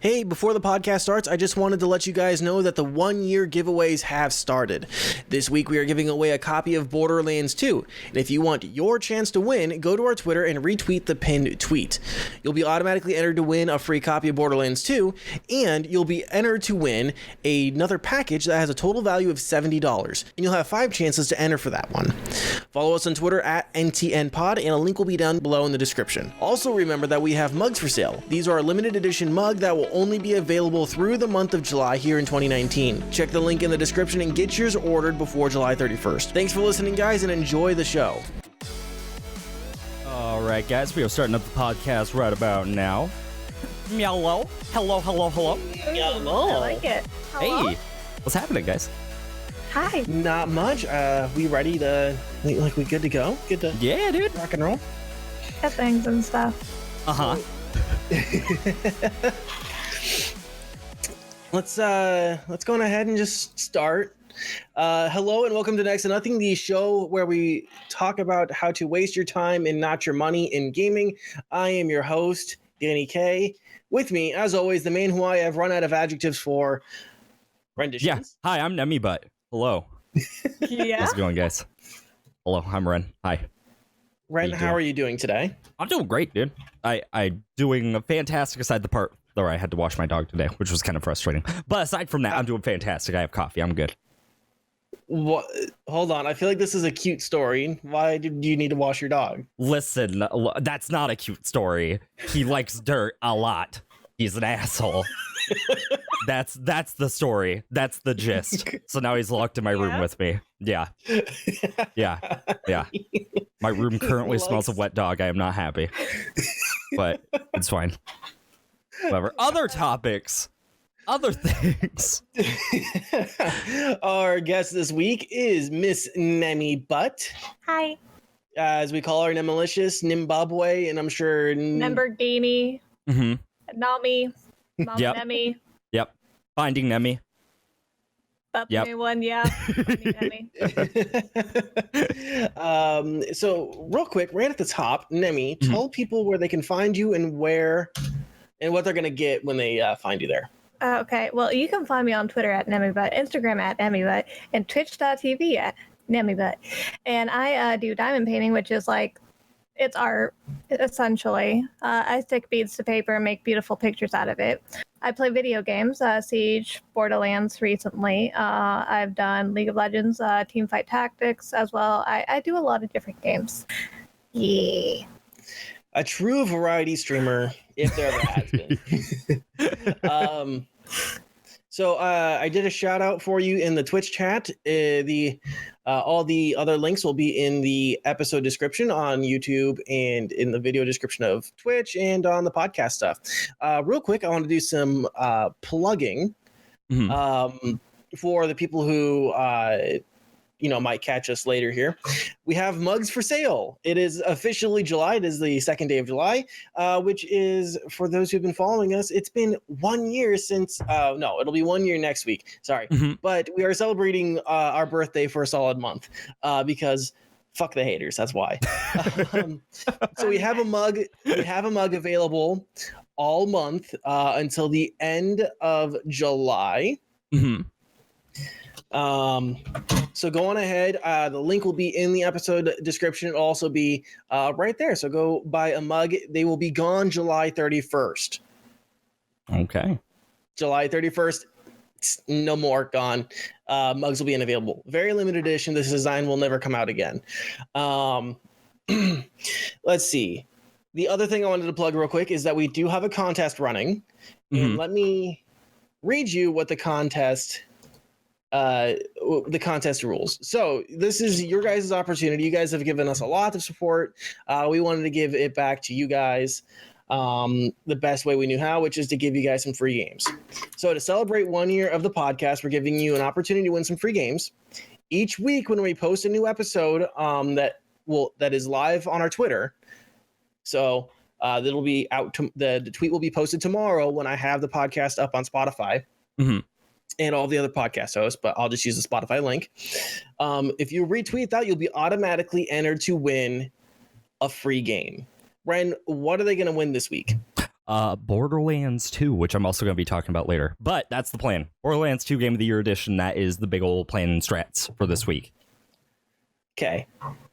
Hey, before the podcast starts, I just wanted to let you guys know that the 1-year giveaways have started. This week we are giving away a copy of Borderlands 2, and if you want your chance to win, go to our Twitter and retweet the pinned tweet. You'll be automatically entered to win a free copy of Borderlands 2, and you'll be entered to win another package that has a total value of $70, and you'll have 5 chances to enter for that one. Follow us on Twitter at NTNPod, and a link will be down below in the description. Also remember that we have mugs for sale. These are a limited edition mug that will only be available through the month of July here in 2019. Check the link in the description and get yours ordered before July 31st. Thanks for listening, guys, and enjoy the show. All right, guys, we are starting up the podcast right about now. Hello, hello, hello, hello. Hello. I like it. Hello? Hey, what's happening, guys? Hi. Not much. We ready to, we good to go? Good to Yeah, dude. rock and roll? Got things and stuff. Uh-huh. Let's go on ahead and just start. Hello and welcome to Next to Nothing, the show where we talk about how to waste your time and not your money in gaming. I am your host, Danny K. With me, as always, the man who I have run out of adjectives for, renditions. Yeah. Hi, I'm NemiButt. Hello. Yeah. How's it going, guys? Hello, I'm Ren. Hi. Ren, how are you doing today? I'm doing great, dude. I'm doing fantastic aside the part where I had to wash my dog today, which was kind of frustrating. But aside from that, I'm doing fantastic. I have coffee. I'm good. What? Hold on. I feel like this is a cute story. Why do you need to wash your dog? Listen, that's not a cute story. He likes dirt a lot. He's an asshole. That's the story. That's the gist. So now he's locked in my room with me. Yeah. Yeah. Yeah. My room currently smells of wet dog. I am not happy. But it's fine. Whatever. Other topics. Other things. Our guest this week is Miss NemiButt. Hi. As we call her, Nemalicious, Nimbabwe, and I'm sure... Lamborghini. Mm-hmm. Nami. Mama Yep. Nemi. Yep. Finding Nemi. That's Yep. the new one, yeah. Finding Nemi. So real quick, right at the top, Nemi, Mhm. tell people where they can find you and where and what they're going to get when they find you there. Okay, well, you can find me on Twitter at NemiButt, Instagram at NemiButt, and Twitch.tv at NemiButt. And I do diamond painting, which is like, it's art, essentially. I stick beads to paper and make beautiful pictures out of it. I play video games, Siege, Borderlands recently. I've done League of Legends, Teamfight Tactics as well. I do a lot of different games. Yeah. A true variety streamer, if there ever has been. So I did a shout out for you in the Twitch chat. All the other links will be in the episode description on YouTube and in the video description of Twitch and on the podcast stuff. Real quick, I want to do some plugging for the people who might catch us later here. We have mugs for sale. It is officially July. It is the second day of July, which is, for those who've been following us, it's been 1 year since, it'll be 1 year next week. Sorry. But we are celebrating our birthday for a solid month because fuck the haters. That's why. So we have a mug. We have a mug available all month until the end of July. So go on ahead. The link will be in the episode description. It'll also be right there. So go buy a mug. They will be gone July 31st. Okay. July 31st. No more, gone. Mugs will be unavailable. Very limited edition. This design will never come out again. Let's see. The other thing I wanted to plug real quick is that we do have a contest running. And let me read you what the contest rules. So this is your guys' opportunity. You guys have given us a lot of support. We wanted to give it back to you guys the best way we knew how, which is to give you guys some free games. So to celebrate 1 year of the podcast, we're giving you an opportunity to win some free games. Each week when we post a new episode that is live on our Twitter. So that'll be out. The tweet will be posted tomorrow when I have the podcast up on Spotify. And all the other podcast hosts, but I'll just use the Spotify link. If you retweet that, you'll be automatically entered to win a free game. Ren, what are they going to win this week? Borderlands 2, which I'm also going to be talking about later. But that's the plan. Borderlands 2 Game of the Year edition. That is the big old plan and strats for this week. Okay.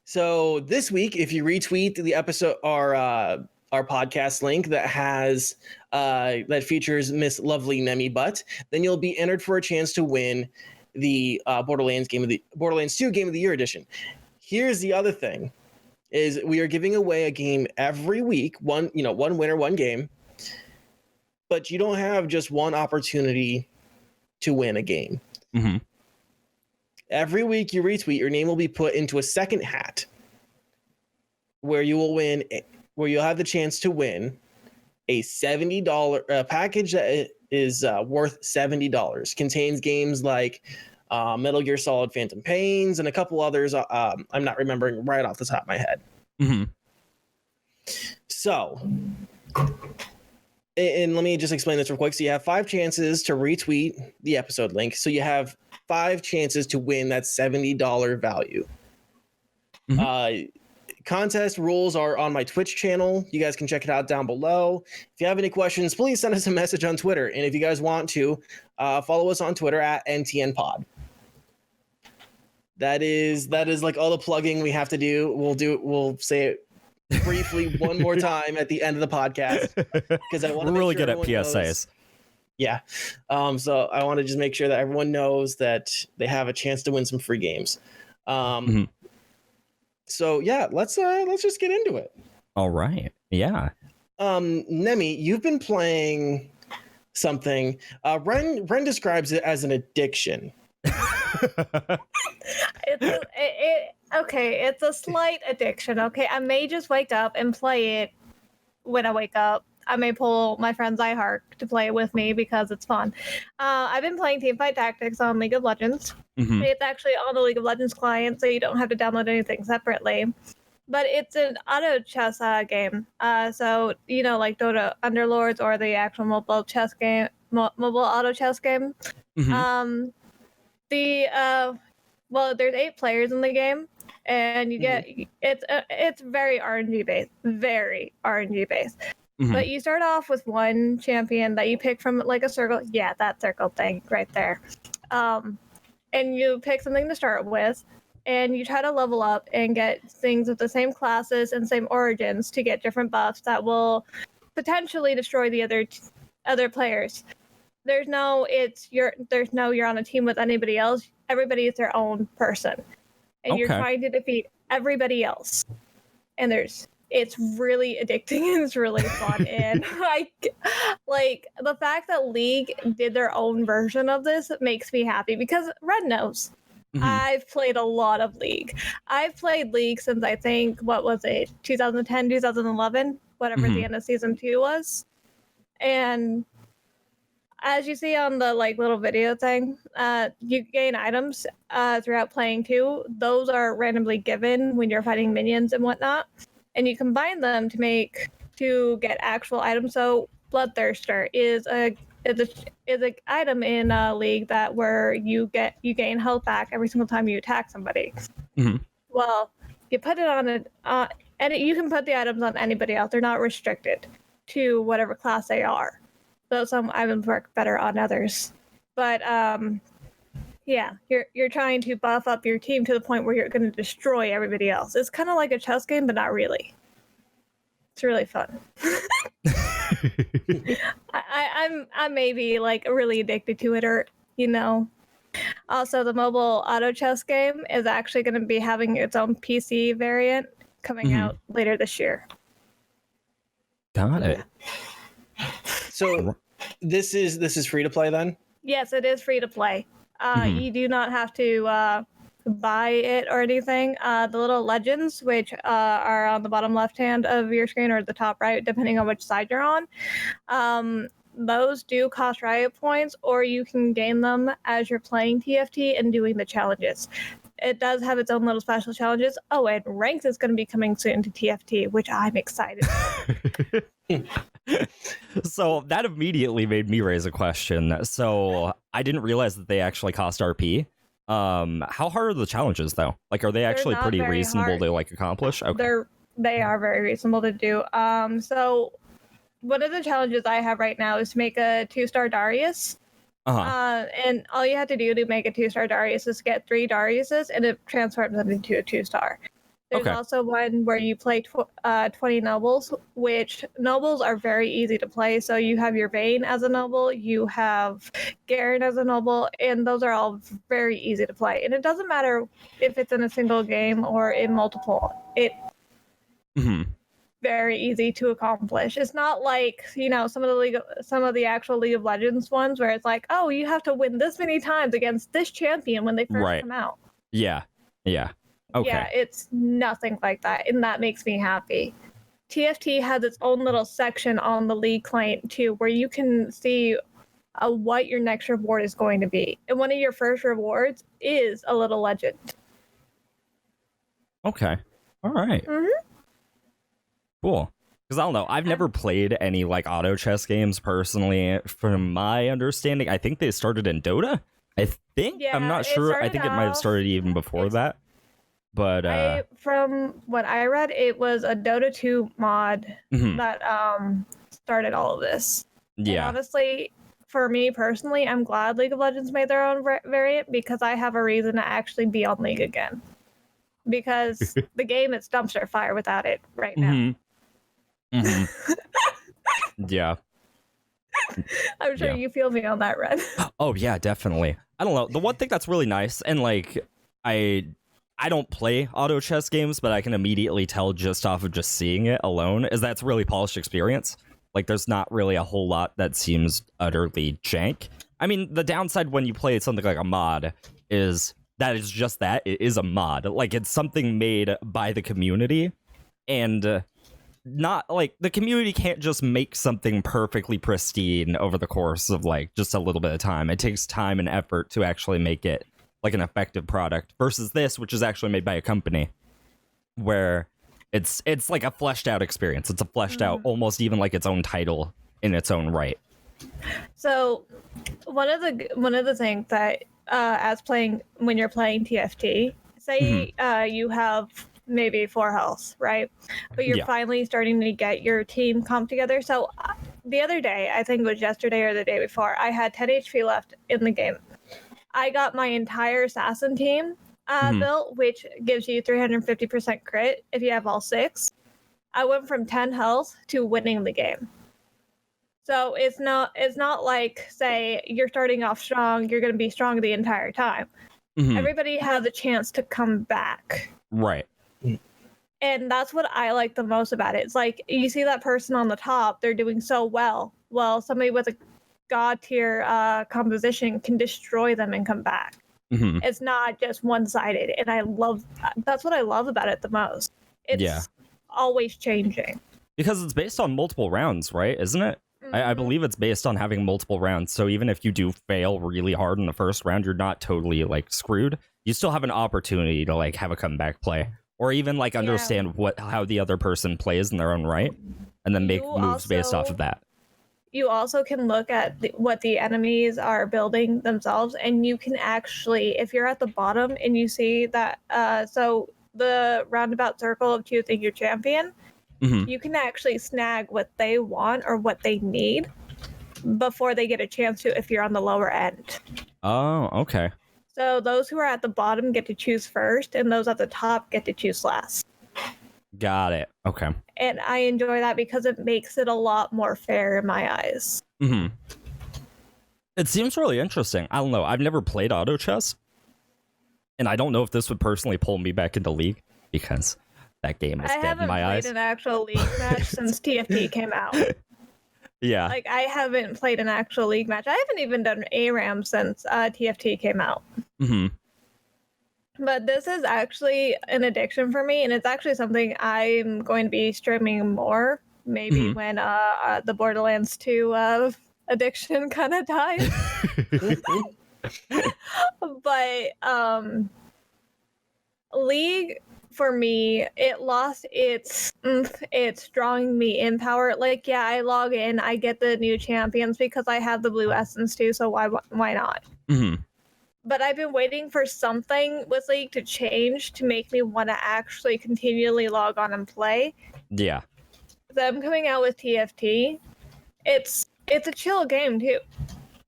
So this week, if you retweet the episode, our podcast link that has that features Miss Lovely NemiButt, then you'll be entered for a chance to win the Borderlands 2 Game of the Year edition. Here's the other thing: is we are giving away a game every week, one winner, one game. But you don't have just one opportunity to win a game. Mm-hmm. Every week you retweet, your name will be put into a second hat where you will win, where you'll have the chance to win a $70 package that is worth $70. Contains games like Metal Gear Solid Phantom Pains and a couple others I'm not remembering right off the top of my head. Mm-hmm. So, and let me just explain this real quick. So you have 5 chances to retweet the episode link. So you have 5 chances to win that $70 value. Mm-hmm. Contest rules are on my Twitch channel. You guys can check it out down below. If you have any questions, please send us a message on Twitter. And if you guys want to, follow us on Twitter at NTNPod. That is like all the plugging we have to do. We'll say it briefly one more time at the end of the podcast because I want to. We're really good at PSAs. Knows. Yeah. So I want to just make sure that everyone knows that they have a chance to win some free games. Mm-hmm. So yeah, let's just get into it. All right. Yeah. Nemi, you've been playing something. Ren describes it as an addiction. It's a slight addiction. Okay, I may just wake up and play it when I wake up. I may pull my friend Zyhark to play it with me because it's fun. I've been playing Teamfight Tactics on League of Legends. Mm-hmm. It's actually on the League of Legends client, so you don't have to download anything separately. But it's an auto chess game. So, like Dota Underlords or the actual mobile chess game, mobile auto chess game. Mm-hmm. There's 8 players in the game, and you get it's very RNG based, Mm-hmm. But you start off with one champion that you pick from like a circle. Yeah, that circle thing right there. And you pick something to start with, and you try to level up and get things with the same classes and same origins to get different buffs that will potentially destroy the other players. There's no you're on a team with anybody else. Everybody is their own person, and you're trying to defeat everybody else. And it's really addicting and it's really fun. And like the fact that League did their own version of this makes me happy because Red knows. Mm-hmm. I've played a lot of League. I've played League since I think 2010, 2011, whatever mm-hmm. the end of season 2 was. And as you see on the little video thing, you gain items throughout playing too. Those are randomly given when you're fighting minions and whatnot, and you combine them to get actual items. So Bloodthirster is a item in League that where you gain health back every single time you attack somebody. Mm-hmm. Well, you put it on and you can put the items on anybody else. They're not restricted to whatever class they are. So some items work better on others. But you're trying to buff up your team to the point where you're going to destroy everybody else. It's kind of like a chess game, but not really. It's really fun. I may be really addicted to it, or Also, the mobile auto chess game is actually going to be having its own PC variant coming mm-hmm. out later this year. Got it. So this is free to play then? Yes, it is free to play. Mm-hmm. You do not have to buy it or anything. The little legends, which are on the bottom left hand of your screen or the top right, depending on which side you're on, those do cost Riot points, or you can gain them as you're playing TFT and doing the challenges. It does have its own little special challenges. Oh, and Ranked is going to be coming soon to TFT, which I'm excited for. So that immediately made me raise a question. So I didn't realize that they actually cost RP. How hard are the challenges though? Are they actually pretty reasonable hard. To accomplish? Okay. They are very reasonable to do. So one of the challenges I have right now is to make a 2-star Darius. And all you have to do to make a 2-star Darius is get 3 Dariuses, and it transforms them into a 2-star. There's also one where you play 20 nobles, which nobles are very easy to play. So you have your Vayne as a noble, you have Garen as a noble, and those are all very easy to play. And it doesn't matter if it's in a single game or in multiple. It's very easy to accomplish. It's not like, you know, some of the actual League of Legends ones where it's like, oh, you have to win this many times against this champion when they first come out. Yeah. Okay. Yeah, it's nothing like that, and that makes me happy. TFT has its own little section on the League client, too, where you can see what your next reward is going to be. And one of your first rewards is a little legend. Okay. All right. Cool. Because I don't know, I've never played any, like, auto chess games personally. From my understanding, I think they started in Dota. I think? Yeah, I'm not sure. I think it might have started even before that. But from what I read, it was a Dota 2 mod that started all of this. Yeah. And honestly, for me personally, I'm glad League of Legends made their own variant because I have a reason to actually be on League again. Because the game is dumpster fire without it right now. Yeah. I'm sure you feel me on that, Red. Oh yeah, definitely. I don't know. The one thing that's really nice, and like I don't play auto chess games, but I can immediately tell just off of just seeing it alone, is that's really polished experience. Like, there's not really a whole lot that seems utterly jank. I mean, the downside when you play something like a mod is that it's just that. It is a mod. Like, it's something made by the community, and not, like, the community can't just make something perfectly pristine over the course of, like, just a little bit of time. It takes time and effort to actually make it like an effective product versus this, which is actually made by a company where it's like a fleshed out experience. It's a fleshed out, almost even like its own title in its own right. So one of the things that when you're playing TFT, say you have maybe 4 health, right? But you're finally starting to get your team comp together. So the other day, I think it was yesterday or the day before, I had 10 HP left in the game. I got my entire assassin team built, which gives you 350% crit if you have all 6. I went from 10 health to winning the game. So it's not like, say, you're starting off strong, you're going to be strong the entire time. Everybody has a chance to come back. Right. And that's what I like the most about it. It's like, you see that person on the top, they're doing so well. Well, somebody with a god tier composition can destroy them and come back. It's not just one-sided, and that's what I love about it the most. It's always changing because it's based on multiple rounds, right? Isn't it? I believe it's based on having multiple rounds, so even if you do fail really hard in the first round, you're not totally like screwed. You still have an opportunity to like have a comeback play, or even like understand how the other person plays in their own right, and then make moves based off of that. You also can look at what the enemies are building themselves, and you can actually, if you're at the bottom and you see that, so the roundabout circle of choosing your champion, you can actually snag what they want or what they need before they get a chance to if you're on the lower end. Oh, okay. So those who are at the bottom get to choose first, and those at the top get to choose last. Got it. Okay. And I enjoy that because it makes it a lot more fair in my eyes. It seems really interesting. I don't know. I've never played auto chess, and I don't know if this would personally pull me back into League because that game is dead in my eyes. I haven't played an actual League match since TFT came out. Yeah. Like, I haven't played an actual League match. I haven't even done ARAM since TFT came out. But this is actually an addiction for me, and it's actually something I'm going to be streaming more, maybe when the Borderlands 2 addiction kind of dies. But League, for me, it lost its drawing me in power. Like, yeah, I log in, I get the new champions because I have the blue essence too, so why not? But I've been waiting for something with League to change to make me want to actually continually log on and play. Yeah. Them coming out with TFT it's a chill game too.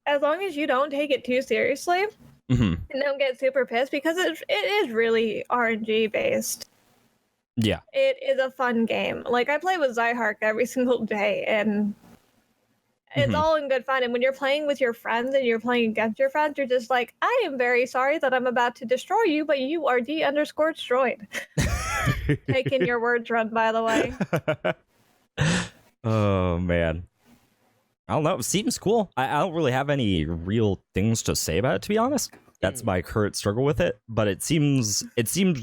As long as you don't take it too seriously and don't get super pissed, because it is really RNG based. Yeah. It is a fun game. Like, I play with Zyhark every single day, and it's all in good fun. And when you're playing with your friends and you're playing against your friends, you're just like, I am very sorry that I'm about to destroy you, but you are D_destroyed. Taking your words run, by the way. Oh, man. I don't know. It seems cool. I don't really have any real things to say about it, to be honest. That's my current struggle with it, but it seems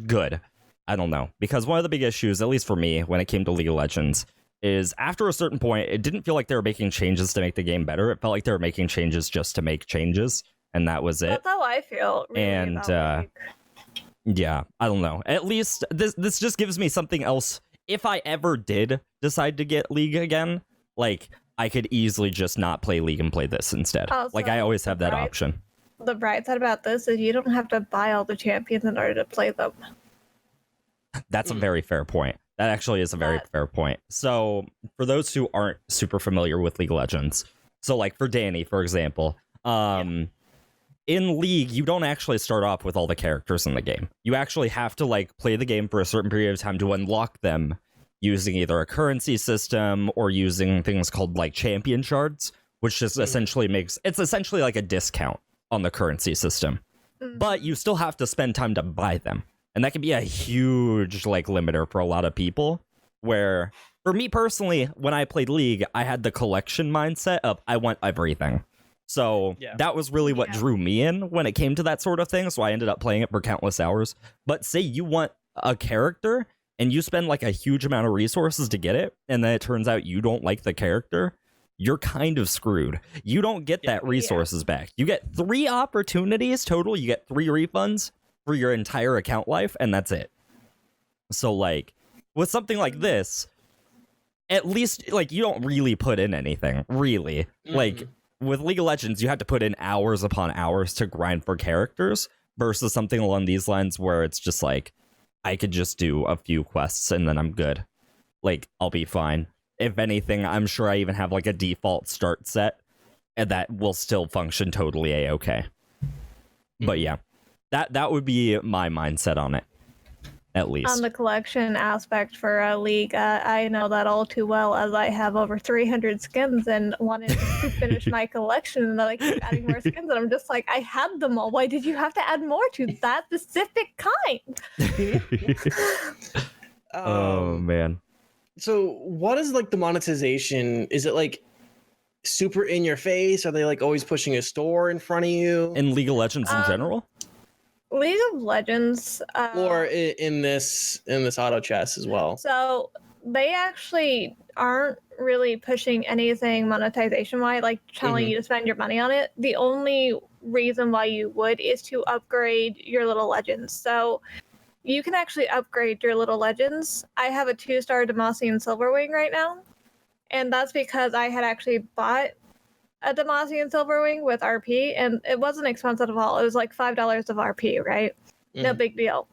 good. I don't know. Because one of the big issues, at least for me, when it came to League of Legends, is after a certain point, it didn't feel like they were making changes to make the game better. It felt like they were making changes just to make changes, and that was it. That's how I feel. Really, and yeah, I don't know. At least this just gives me something else. If I ever did decide to get League again, like, I could easily just not play League and play this instead. Also, like, I always have that option. The bright side about this is you don't have to buy all the champions in order to play them. That's a very fair point. That actually is a very fair point. So, for those who aren't super familiar with League of Legends, so like for Danny, for example, in League, you don't actually start off with all the characters in the game. You actually have to like play the game for a certain period of time to unlock them using either a currency system or using things called like champion shards, which just essentially it's essentially like a discount on the currency system. But you still have to spend time to buy them. And that can be a huge like limiter for a lot of people, where for me personally, when I played League, I had the collection mindset of I want everything. So that was really what drew me in when it came to that sort of thing. So I ended up playing it for countless hours. But say you want a character and you spend like a huge amount of resources to get it, and then it turns out you don't like the character, you're kind of screwed. You don't get that resources back. You get 3 opportunities total. You get 3 refunds for your entire account life, and that's it. So like with something like this, at least like you don't really put in anything, really. Like with League of Legends, you have to put in hours upon hours to grind for characters, versus something along these lines where it's just like, I could just do a few quests and then I'm good. Like, I'll be fine. If anything, I'm sure I even have like a default start set, and that will still function totally a-okay. But yeah, that would be my mindset on it, at least. On the collection aspect for League, I know that all too well, as I have over 300 skins and wanted to finish my collection, and I keep adding more skins, and I'm just like, I had them all. Why did you have to add more to that specific kind? Oh, man. So what is like the monetization? Is it like super in your face? Are they like always pushing a store in front of you? In League of Legends in general? League of Legends, or in this auto chess as well. So they actually aren't really pushing anything monetization wise, like telling you to spend your money on it. The only reason why you would is to upgrade your little legends. So you can actually upgrade your little legends. I have a 2-star Demacian Silverwing right now, and that's because I had actually bought a Demacian Silverwing with RP, and it wasn't expensive at all. It was like $5 of RP, right? No big deal.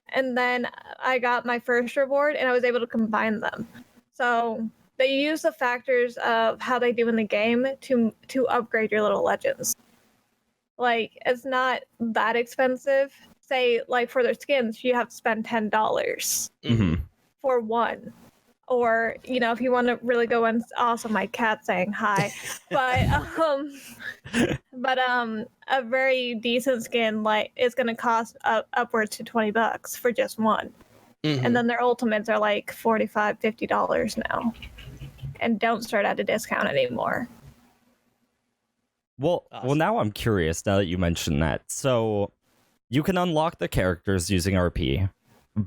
And then I got my first reward, and I was able to combine them. So they use the factors of how they do in the game to upgrade your little legends. Like, it's not that expensive. Say, like, for their skins, you have to spend $10 for one. Or, you know, if you want to really go in, also my cat saying hi. But a very decent skin, like, is going to cost upwards to $20 for just one. And then their ultimates are like $45, $50 now, and don't start at a discount anymore. Well, now I'm curious, now that you mentioned that. So you can unlock the characters using RP,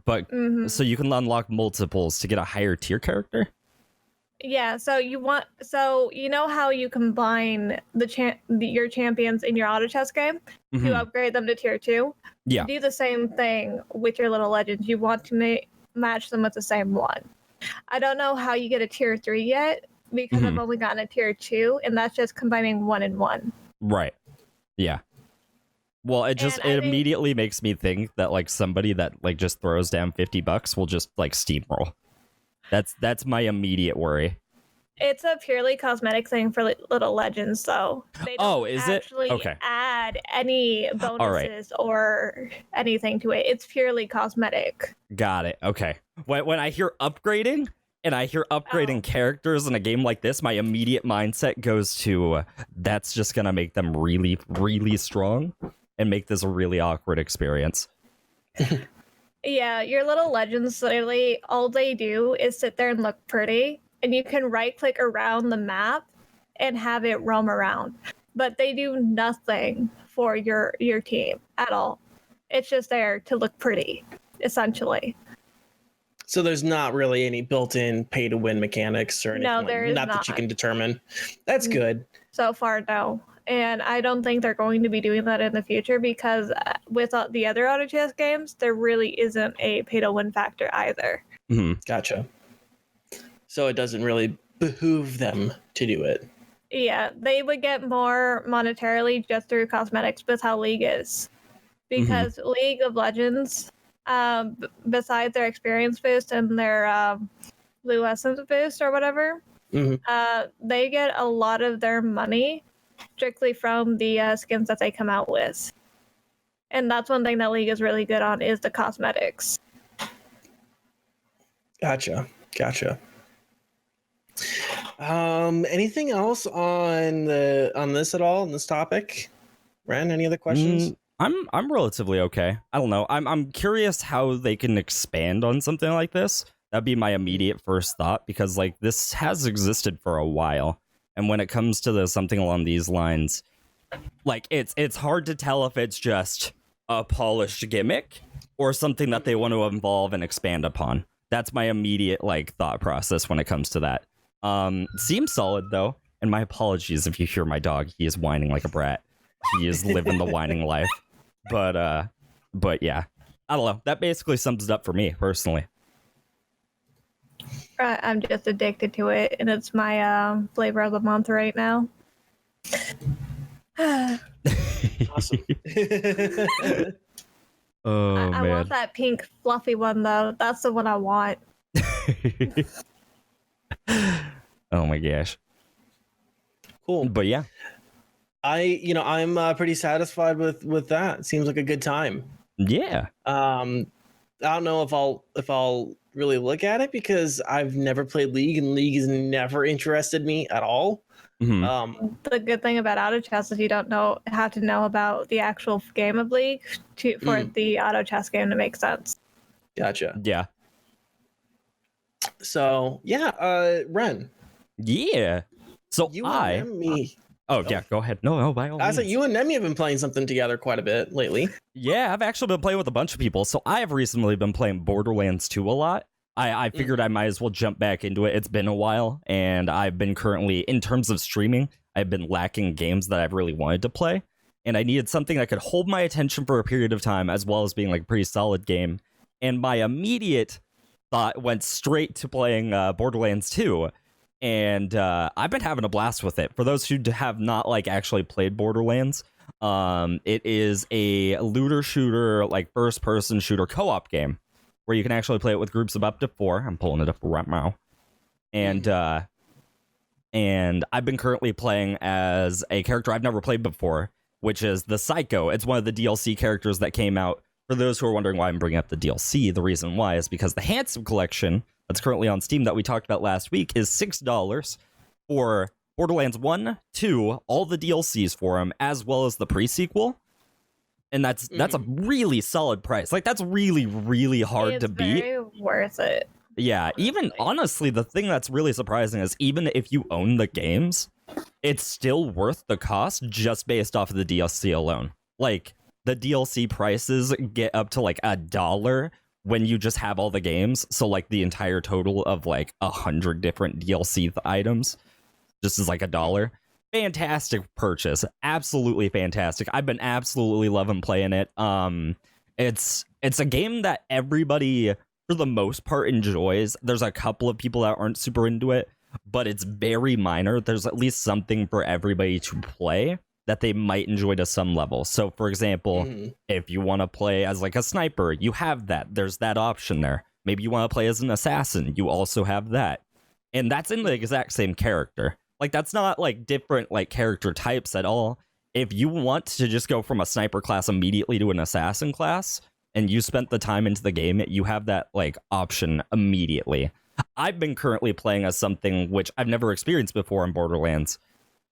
but so you can unlock multiples to get a higher tier character? Yeah, so you know how you combine your champions in your auto chess game to upgrade them to tier 2? Yeah. Do the same thing with your little legends. You want to match them with the same one. I don't know how you get a tier 3 yet, because I've only gotten a tier 2, and that's just combining 1 and 1. Right. Yeah. Well, it immediately makes me think that like somebody that like just throws down $50 will just like steamroll. That's my immediate worry. It's a purely cosmetic thing for Little Legends, though. They don't Is it? actually Okay. add any bonuses or anything to it. It's purely cosmetic. Got it. Okay. When I hear upgrading and I hear upgrading characters in a game like this, my immediate mindset goes to that's just gonna make them really, really strong and make this a really awkward experience. Yeah, your Little Legends, literally, all they do is sit there and look pretty, and you can right-click around the map and have it roam around. But they do nothing for your team at all. It's just there to look pretty, essentially. So there's not really any built-in pay-to-win mechanics or anything. No, there is not that you can determine. That's good. So far, no. And I don't think they're going to be doing that in the future because with the other auto chess games, there really isn't a pay-to-win factor either. Mm-hmm. Gotcha. So it doesn't really behoove them to do it. Yeah, they would get more monetarily just through cosmetics with how League is. Because League of Legends, besides their experience boost and their blue essence boost or whatever, they get a lot of their money strictly from the skins that they come out with. And that's one thing that League is really good on is the cosmetics. Gotcha. Anything else on this at all, on this topic? Ren, any other questions? I'm relatively okay. I don't know. I'm curious how they can expand on something like this. That'd be my immediate first thought, because like this has existed for a while. And when it comes to something along these lines, like it's hard to tell if it's just a polished gimmick or something that they want to evolve and expand upon. That's my immediate like thought process when it comes to that. Seems solid though. And my apologies if you hear my dog. He is whining like a brat. He is living the whining life. But yeah, I don't know. That basically sums it up for me personally. I'm just addicted to it, and it's my flavor of the month right now. Awesome. I want that pink fluffy one though. That's the one I want. Oh my gosh. Cool. But yeah. I'm pretty satisfied with that. It seems like a good time. Yeah. I don't know if I'll really look at it because I've never played League, and League has never interested me at all. The good thing about auto chess is you don't have to know about the actual game of League for the auto chess game to make sense. Gotcha. Yeah. So yeah, Ren. Yeah. So you and Nemi. Oh yeah, go ahead. No, by all means. I said you and Nemi have been playing something together quite a bit lately. Yeah, I've actually been playing with a bunch of people. So I have recently been playing Borderlands 2 a lot. I figured I might as well jump back into it. It's been a while, and I've been currently, in terms of streaming, I've been lacking games that I've really wanted to play, and I needed something that could hold my attention for a period of time, as well as being like a pretty solid game. And my immediate thought went straight to playing Borderlands 2, and I've been having a blast with it. For those who have not like actually played Borderlands, it is a looter shooter, like first person shooter co-op game, where you can actually play it with groups of up to 4. I'm pulling it up right now. And I've been currently playing as a character I've never played before, which is the Psycho. It's one of the DLC characters that came out. For those who are wondering why I'm bringing up the DLC, the reason why is because the Handsome Collection that's currently on Steam that we talked about last week is $6 for Borderlands 1, 2, all the DLCs for them, as well as the pre-sequel. And that's a really solid price. Like, that's really, really hard to beat. It's very worth it. Yeah, even honestly, the thing that's really surprising is even if you own the games, it's still worth the cost just based off of the DLC alone. Like, the DLC prices get up to like $1 when you just have all the games. So like the entire total of like 100 different DLC items just is like $1. Fantastic purchase. Absolutely fantastic. I've been absolutely loving playing it. It's a game that everybody for the most part enjoys. There's a couple of people that aren't super into it, but it's very minor. There's at least something for everybody to play that they might enjoy to some level. So for example, if you want to play as like a sniper, you have that. There's that option there. Maybe you want to play as an assassin, you also have that. And that's in the exact same character. Like, that's not like different like character types at all. If you want to just go from a sniper class immediately to an assassin class, and you spent the time into the game, you have that like option immediately. I've been currently playing as something which I've never experienced before in Borderlands,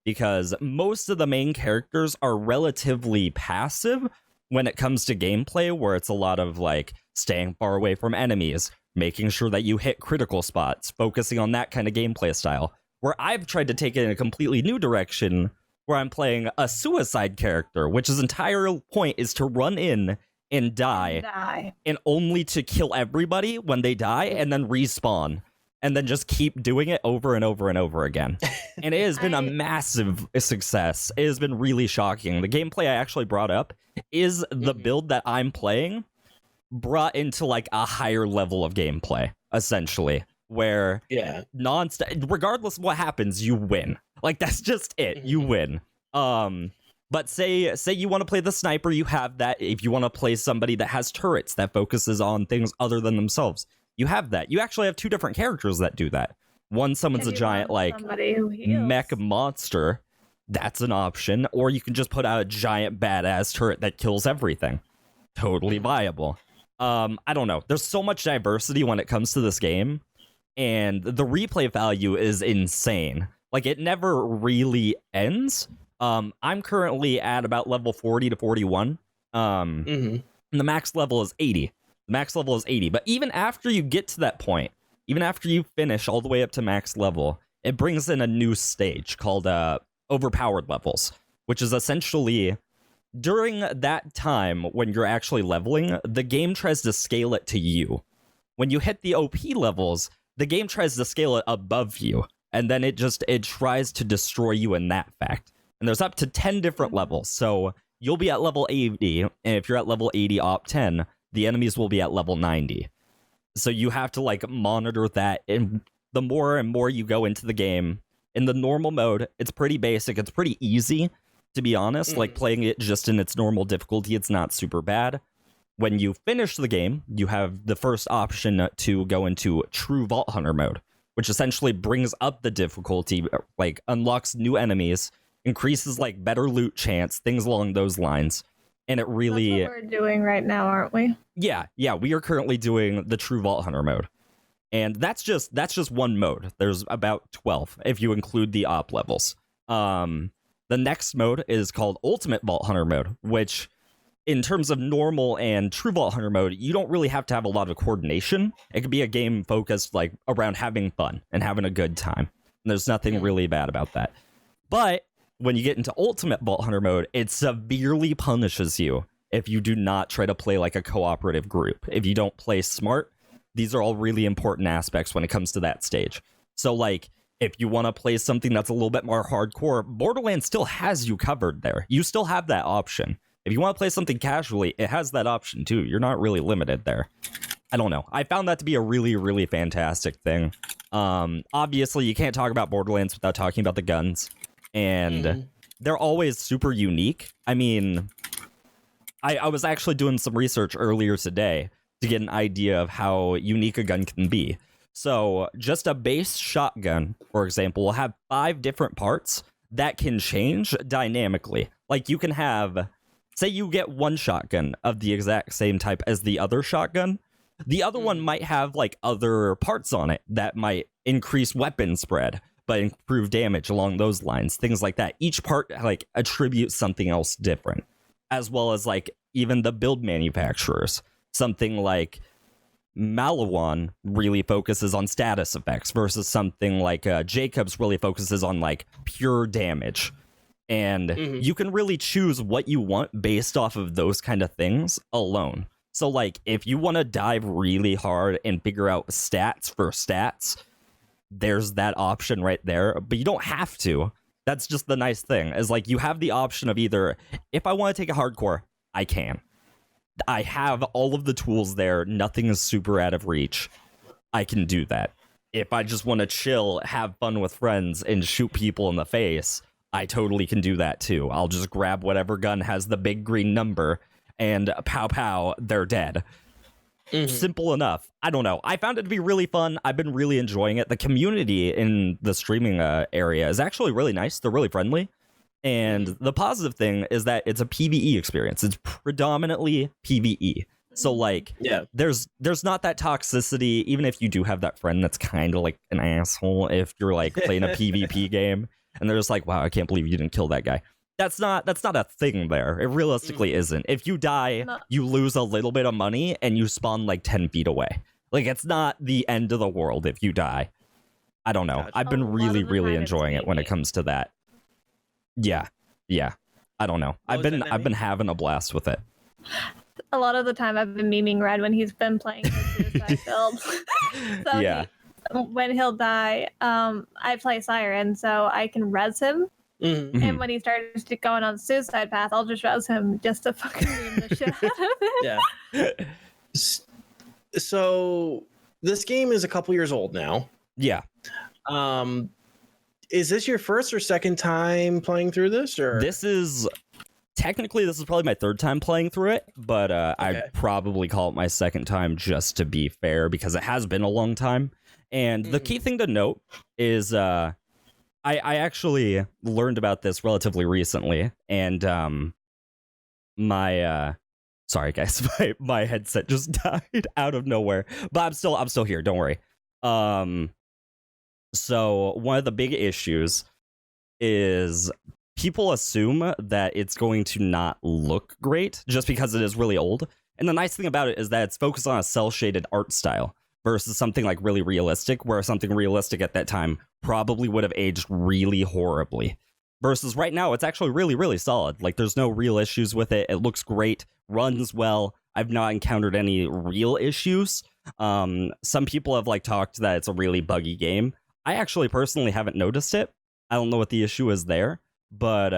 because most of the main characters are relatively passive when it comes to gameplay, where it's a lot of like staying far away from enemies, making sure that you hit critical spots, focusing on that kind of gameplay style. Where I've tried to take it in a completely new direction, where I'm playing a suicide character, which his entire point is to run in and die, and only to kill everybody when they die and then respawn, and then just keep doing it over and over and over again. And it has been a massive success. It has been really shocking. The gameplay I actually brought up is the build that I'm playing brought into like a higher level of gameplay, essentially, where regardless of what happens, you win. Like, that's just it. You win. But say you want to play the sniper, you have that. If you want to play somebody that has turrets that focuses on things other than themselves, you have that. You actually have two different characters that do that. One summons a giant like mech monster. That's an option. Or you can just put out a giant badass turret that kills everything. Totally viable. I don't know. There's so much diversity when it comes to this game, and the replay value is insane. Like, it never really ends. I'm currently at about level 40 to 41. And the max level is 80. The max level is 80. But even after you get to that point, even after you finish all the way up to max level, it brings in a new stage called overpowered levels, which is essentially during that time when you're actually leveling, the game tries to scale it to you. When you hit the OP levels, the game tries to scale it above you, and then it tries to destroy you in that fact. And there's up to 10 different levels. So you'll be at level 80, and if you're at level 80 op 10, the enemies will be at level 90. So you have to like monitor that, and the more and more you go into the game, in the normal mode, it's pretty basic, it's pretty easy, to be honest. Like, playing it just in its normal difficulty, it's not super bad. When you finish the game, you have the first option to go into true Vault Hunter mode, which essentially brings up the difficulty, like unlocks new enemies, increases like better loot chance, things along those lines. And it really... That's what we're doing right now, aren't we? Yeah, we are currently doing the true Vault Hunter mode. And that's just one mode. There's about 12 if you include the op levels. The next mode is called Ultimate Vault Hunter mode, which in terms of normal and true Vault Hunter mode, you don't really have to have a lot of coordination. It could be a game focused like around having fun and having a good time. And there's nothing really bad about that. But when you get into Ultimate Vault Hunter mode, it severely punishes you if you do not try to play like a cooperative group. If you don't play smart, these are all really important aspects when it comes to that stage. So like, if you want to play something that's a little bit more hardcore, Borderlands still has you covered there. You still have that option. If you want to play something casually, it has that option too. You're not really limited there. I don't know. I found that to be a really, really fantastic thing. Obviously, you can't talk about Borderlands without talking about the guns. And they're always super unique. I mean, I was actually doing some research earlier today to get an idea of how unique a gun can be. So just a base shotgun, for example, will have 5 different parts that can change dynamically. Like, you can have, say you get one shotgun of the exact same type as the other shotgun. The other one might have like other parts on it that might increase weapon spread, but improve damage along those lines, things like that. Each part like attributes something else different, as well as like even the build manufacturers. Something like Malawan really focuses on status effects versus something like Jacobs really focuses on like pure damage. And you can really choose what you want based off of those kind of things alone. So like, if you want to dive really hard and figure out stats for stats, there's that option right there, but you don't have to. That's just the nice thing, is like, you have the option of either, if I want to take a hardcore, I can. I have all of the tools there. Nothing is super out of reach. I can do that. If I just want to chill, have fun with friends, and shoot people in the face, I totally can do that too. I'll just grab whatever gun has the big green number, and pow pow, they're dead. Simple enough. I don't know. I found it to be really fun. I've been really enjoying it. The community in the streaming area is actually really nice. They're really friendly. And the positive thing is that it's a PvE experience. It's predominantly PvE. So like, there's not that toxicity, even if you do have that friend that's kind of like an asshole if you're like playing a PvP game and they're just like, wow, I can't believe you didn't kill that guy. That's not a thing there. It realistically isn't. If you die, you lose a little bit of money and you spawn like 10 feet away. Like, it's not the end of the world if you die. I don't know. I've been really, really enjoying it when it comes to that. Yeah. I don't know. I've been having a blast with it. A lot of the time I've been memeing Red when he's been playing suicide builds. So when he'll die, I play Siren, so I can res him. And when he starts going on the suicide path, I'll just res him just to fucking meme the shit out of it. Yeah. So this game is a couple years old now. Yeah. Is this your first or second time playing through this? Or this is probably my third time playing through it, but I'd probably call it my second time just to be fair, because it has been a long time. And the key thing to note is I actually learned about this relatively recently, and sorry guys, my headset just died out of nowhere, but I'm still here, don't worry. So one of the big issues is people assume that it's going to not look great just because it is really old. And the nice thing about it is that it's focused on a cel-shaded art style versus something like really realistic, where something realistic at that time probably would have aged really horribly. Versus right now, it's actually really, really solid. Like, there's no real issues with it. It looks great, runs well. I've not encountered any real issues. Some people have like talked that it's a really buggy game. I actually personally haven't noticed it. I don't know what the issue is there, but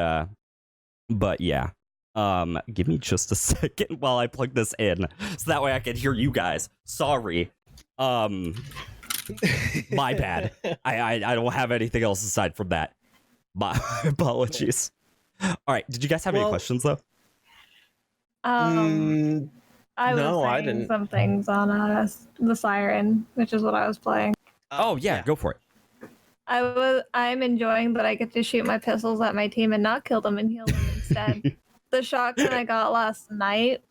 yeah. Give me just a second while I plug this in so that way I can hear you guys. Sorry. My bad. I don't have anything else aside from that. My apologies. All right. Did you guys have any questions though? I was saying some things on the Siren, which is what I was playing. Oh yeah, go for it. I'm enjoying that I get to shoot my pistols at my team and not kill them and heal them instead. The shotgun I got last night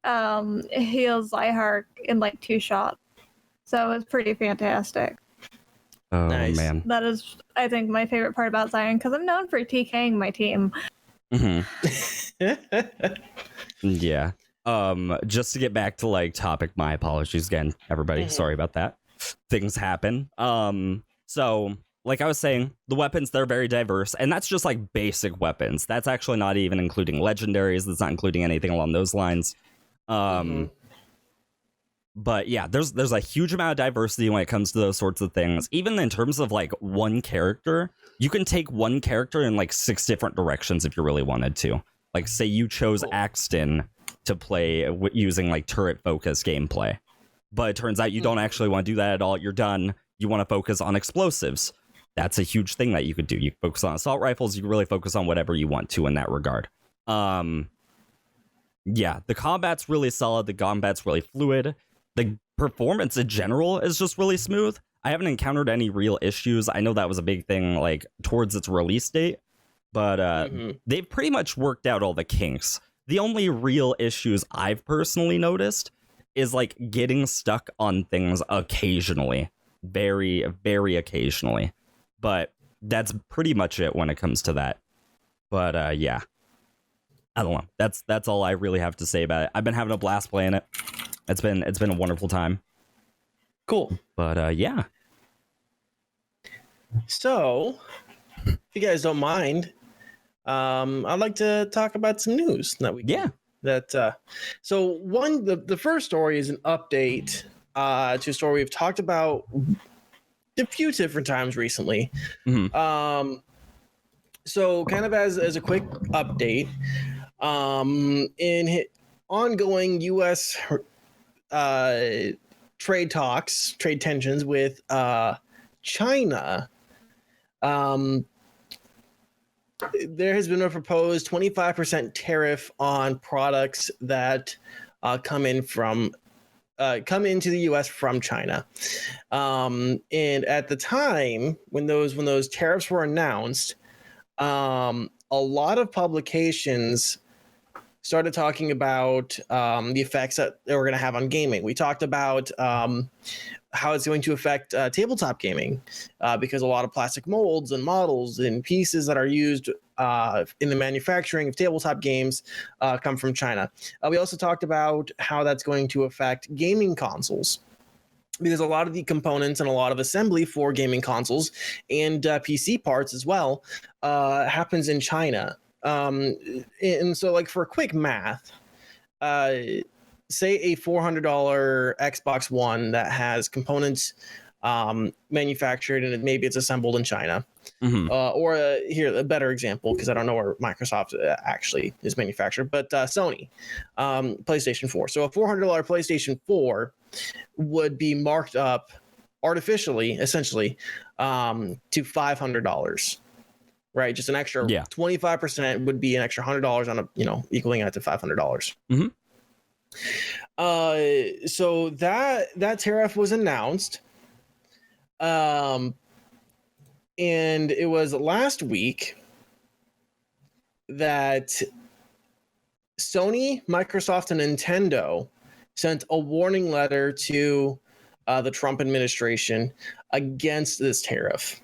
heals Zyhark in like 2 shots. So it's pretty fantastic. Oh, nice. Man. That is, I think, my favorite part about Siren, because I'm known for TKing my team. Yeah. Just to get back to like topic, my apologies again, everybody. Sorry about that. Things happen. So like I was saying, the weapons, they're very diverse, and that's just like basic weapons. That's actually not even including legendaries. That's not including anything along those lines. But yeah, there's a huge amount of diversity when it comes to those sorts of things. Even in terms of like one character, you can take one character in like 6 different directions if you really wanted to. Like, say you chose Axton to play using like turret focus gameplay, but it turns out you don't actually want to do that at all. You're done. You want to focus on explosives. That's a huge thing that you could do. You focus on assault rifles. You can really focus on whatever you want to in that regard. Yeah, the combat's really solid. The combat's really fluid. The performance in general is just really smooth. I haven't encountered any real issues. I know that was a big thing like towards its release date, but they've pretty much worked out all the kinks. The only real issues I've personally noticed is like getting stuck on things occasionally. Very, very occasionally. But that's pretty much it when it comes to that. But yeah. I don't know. That's all I really have to say about it. I've been having a blast playing it. It's been a wonderful time. Cool. But yeah. So, if you guys don't mind, I'd like to talk about some news that we so the first story is an update to a story we've talked about a few different times recently. So kind of as a quick update, in ongoing U.S. Trade tensions with China, there has been a proposed 25% tariff on products that come in from come into the U.S. from China. And at the time when those tariffs were announced, a lot of publications started talking about the effects that they were going to have on gaming. We talked about how it's going to affect tabletop gaming because a lot of plastic molds and models and pieces that are used in the manufacturing of tabletop games come from China. We also talked about how that's going to affect gaming consoles, because a lot of the components and a lot of assembly for gaming consoles and PC parts as well happens in China. And so, like, for quick math, say a $400 Xbox One that has components manufactured and maybe it's assembled in China. Or here, a better example, because I don't know where Microsoft actually is manufactured, but Sony, PlayStation 4. So a $400 PlayStation 4 would be marked up artificially, essentially, to $500. Right, just an extra 25% would be an extra $100 on a, equaling out to $500. So that tariff was announced, and it was last week that Sony, Microsoft, and Nintendo sent a warning letter to the Trump administration against this tariff.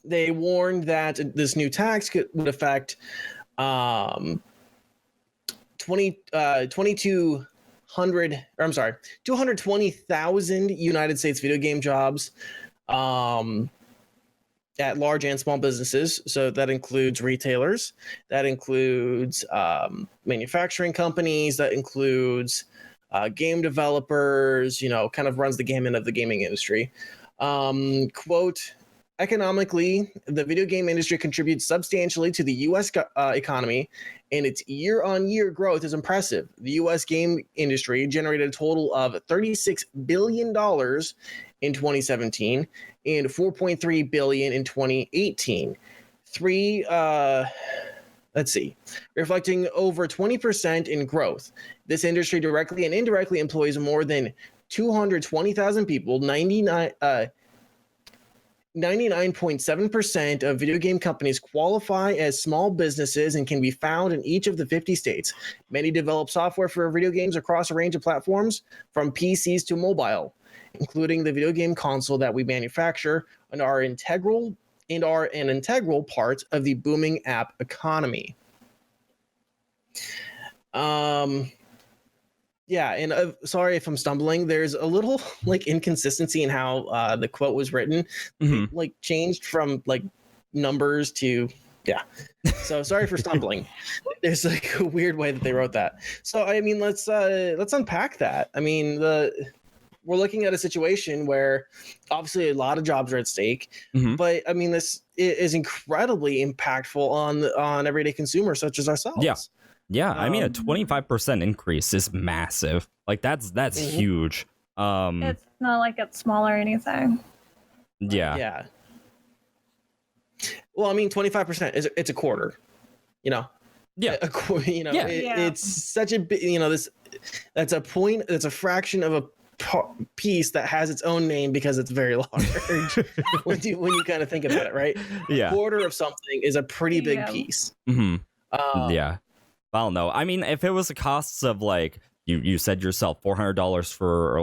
They warned that this new tax would affect 220,000 United States video game jobs at large and small businesses. So that includes retailers, that includes manufacturing companies, that includes game developers, kind of runs the gamut of the gaming industry. Quote, economically, the video game industry contributes substantially to the U.S. Economy, and its year-on-year growth is impressive. The U.S. game industry generated a total of $36 billion in 2017 and $4.3 billion in 2018. Reflecting over 20% in growth. This industry directly and indirectly employs more than 220,000 people, 99.7% of video game companies qualify as small businesses and can be found in each of the 50 states. Many develop software for video games across a range of platforms, from PCs to mobile, including the video game console that we manufacture, and are an integral part of the booming app economy. Yeah, and sorry if I'm stumbling. There's a little inconsistency in how the quote was written. Changed from numbers to So sorry for stumbling. There's a weird way that they wrote that. So I mean, let's unpack that. I mean, we're looking at a situation where obviously a lot of jobs are at stake, but I mean, this is incredibly impactful on everyday consumers such as ourselves. Yeah, I mean, a 25% increase is massive. That's huge. It's not like it's small or anything. Yeah. Well, I mean, 25% it's a quarter. Yeah. It's such a big. That's a point. That's a fraction of a piece that has its own name because it's very large. when you kind of think about it, right? Yeah. A quarter of something is a pretty big piece. Yeah. I don't know. I mean, if it was the costs of you said yourself $400 for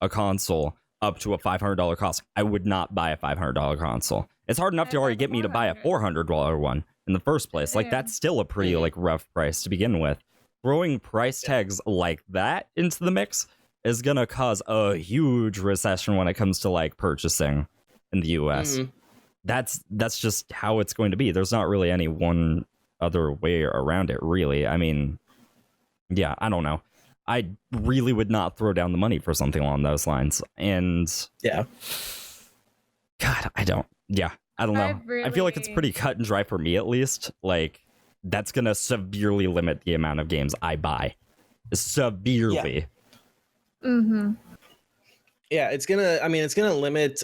a console up to a $500 cost, I would not buy a $500 console. It's hard enough to already get me to buy a $400 one in the first place. That's still a pretty rough price to begin with. Throwing price tags like that into the mix is gonna cause a huge recession when it comes to purchasing in the US. That's just how it's going to be. There's not really any one other way around it, really. I mean, yeah, I don't know. I really would not throw down the money for something along those lines. And God, I don't know. I feel like it's pretty cut and dry for me, at least. That's gonna severely limit the amount of games I buy. Severely. Yeah, it's gonna limit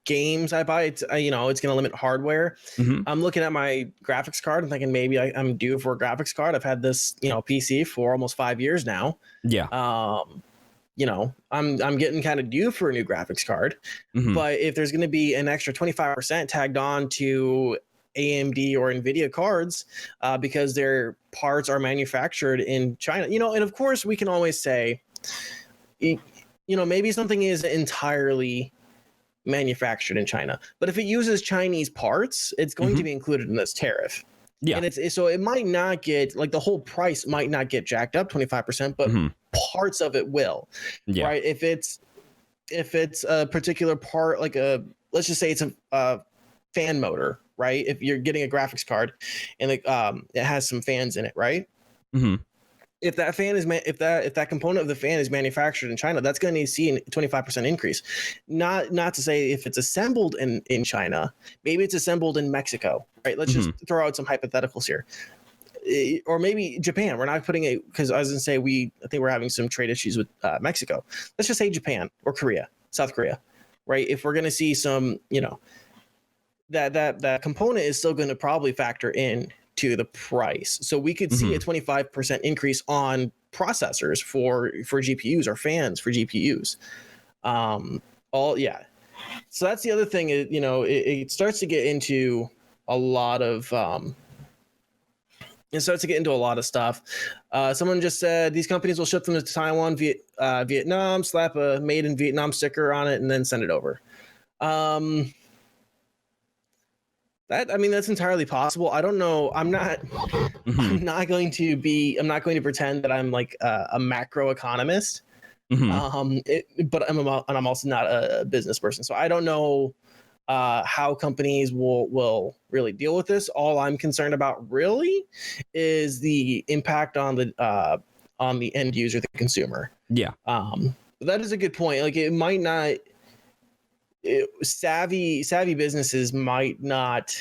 games I buy. It's it's gonna limit hardware. Mhm. I'm looking at my graphics card and thinking maybe I'm due for a graphics card. I've had this PC for almost 5 years now. Yeah. I'm getting kind of due for a new graphics card. Mhm. But if there's going to be an extra 25% tagged on to AMD or Nvidia cards because their parts are manufactured in China, and of course we can always say, maybe something is entirely manufactured in China, but if it uses Chinese parts, it's going to be included in this tariff. Yeah. And so it might not get, like, the whole price might not get jacked up 25%, but parts of it will. Yeah. Right? If it's a particular part, like let's just say it's a fan motor, right? If you're getting a graphics card and it has some fans in it, right? If that fan is if that component of the fan is manufactured in China, that's going to see a 25% increase. Not to say if it's assembled in China, maybe it's assembled in Mexico, right? Let's just throw out some hypotheticals here. Or maybe Japan. We're not putting it, because I was going to say I think we're having some trade issues with Mexico. Let's just say Japan or Korea, South Korea, right? If we're going to see some, that component is still going to probably factor in to the price. So we could see a 25% increase on processors for GPUs or fans for GPUs. So that's the other thing. It starts to get into a lot of stuff. Someone just said these companies will ship them to Taiwan, Vietnam, slap a made in Vietnam sticker on it, and then send it over. That's entirely possible. I don't know. I'm not going to pretend that I'm like a macro economist. But I'm also not a business person, so I don't know how companies will really deal with this. All I'm concerned about really is the impact on the end user, the consumer. Yeah. That is a good point. Like, it might not. Savvy businesses might not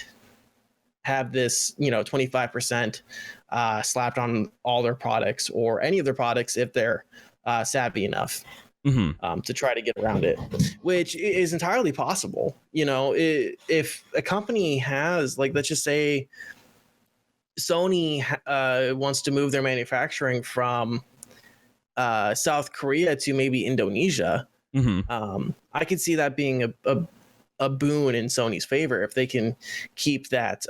have this 25% slapped on all their products or any of their products if they're savvy enough to try to get around it, which is entirely possible. If a company has, like, let's just say Sony wants to move their manufacturing from South Korea to maybe Indonesia, I could see that being a boon in Sony's favor if they can keep that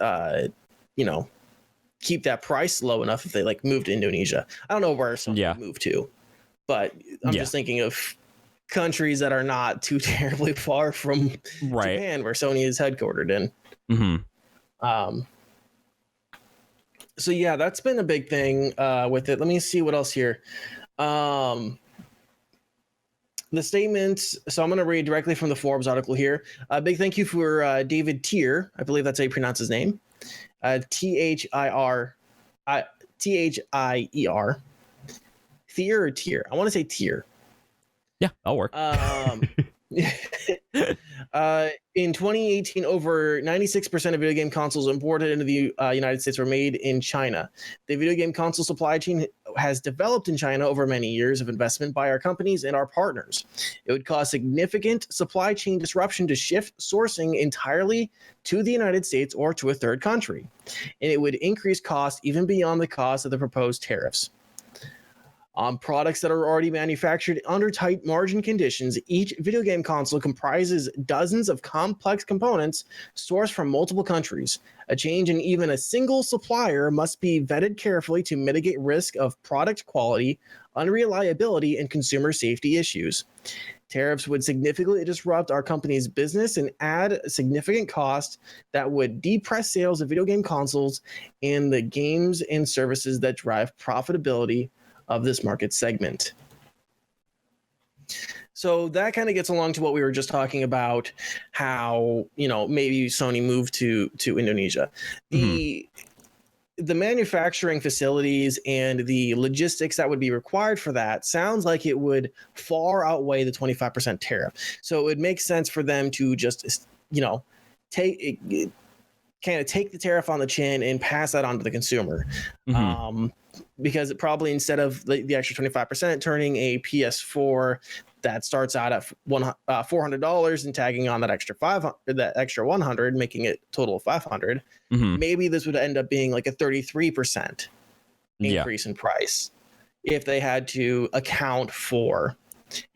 keep that price low enough if they like move to Indonesia. I don't know where Sony would move to, but I'm just thinking of countries that are not too terribly far from Japan, where Sony is headquartered in. So yeah, that's been a big thing with it. Let me see what else here. The statements. So I'm going to read directly from the Forbes article here. A big thank you for David Thier. I believe that's how you pronounce his name. Thier. Thier or Tier? I want to say Tier. Yeah, that'll work. In 2018, over 96% of video game consoles imported into the United States were made in China. The video game console supply chain has developed in China over many years of investment by our companies and our partners. It would cause significant supply chain disruption to shift sourcing entirely to the United States or to a third country, and it would increase costs even beyond the cost of the proposed tariffs. On products that are already manufactured under tight margin conditions, each video game console comprises dozens of complex components sourced from multiple countries. A change in even a single supplier must be vetted carefully to mitigate risk of product quality, unreliability, and consumer safety issues. Tariffs would significantly disrupt our company's business and add significant cost that would depress sales of video game consoles and the games and services that drive profitability of this market segment. So that kind of gets along to what we were just talking about, how, maybe Sony moved to Indonesia. The manufacturing facilities and the logistics that would be required for that sounds like it would far outweigh the 25% tariff. So it would make sense for them to just, take the tariff on the chin and pass that on to the consumer. Because it probably, instead of the extra 25%, turning a PS4 that starts out at $400 and tagging on that extra $100, making it a total of $500. Maybe this would end up being like a 33% increase in price if they had to account for.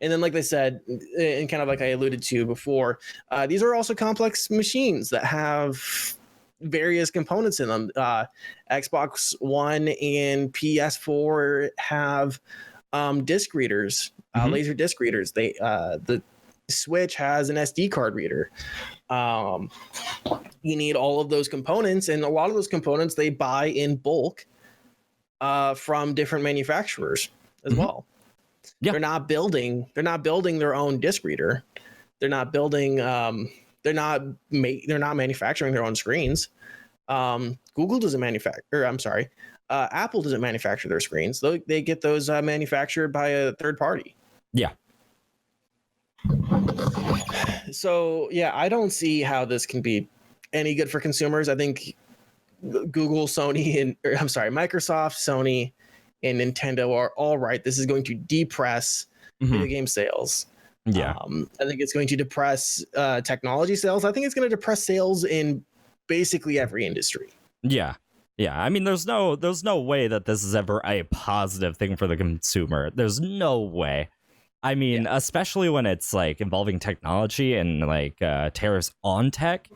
And then, like I said, and kind of like I alluded to before, these are also complex machines that have various components in them. Xbox One and PS4 have disc readers, laser disc readers. The Switch has an SD card reader. You need all of those components, and a lot of those components they buy in bulk from different manufacturers as well. Yeah. They're not building their own disc reader. They're not building they're not manufacturing their own screens. Google doesn't manufacture, Apple doesn't manufacture their screens. They get those manufactured by a third party. Yeah. So, yeah, I don't see how this can be any good for consumers. I think Microsoft, Sony, and Nintendo are all right. This is going to depress video game sales. Yeah. I think it's going to depress technology sales. I think it's going to depress sales in basically every industry. Yeah. Yeah. I mean, there's no way that this is ever a positive thing for the consumer. There's no way. I mean, especially when it's like involving technology and like tariffs on tech.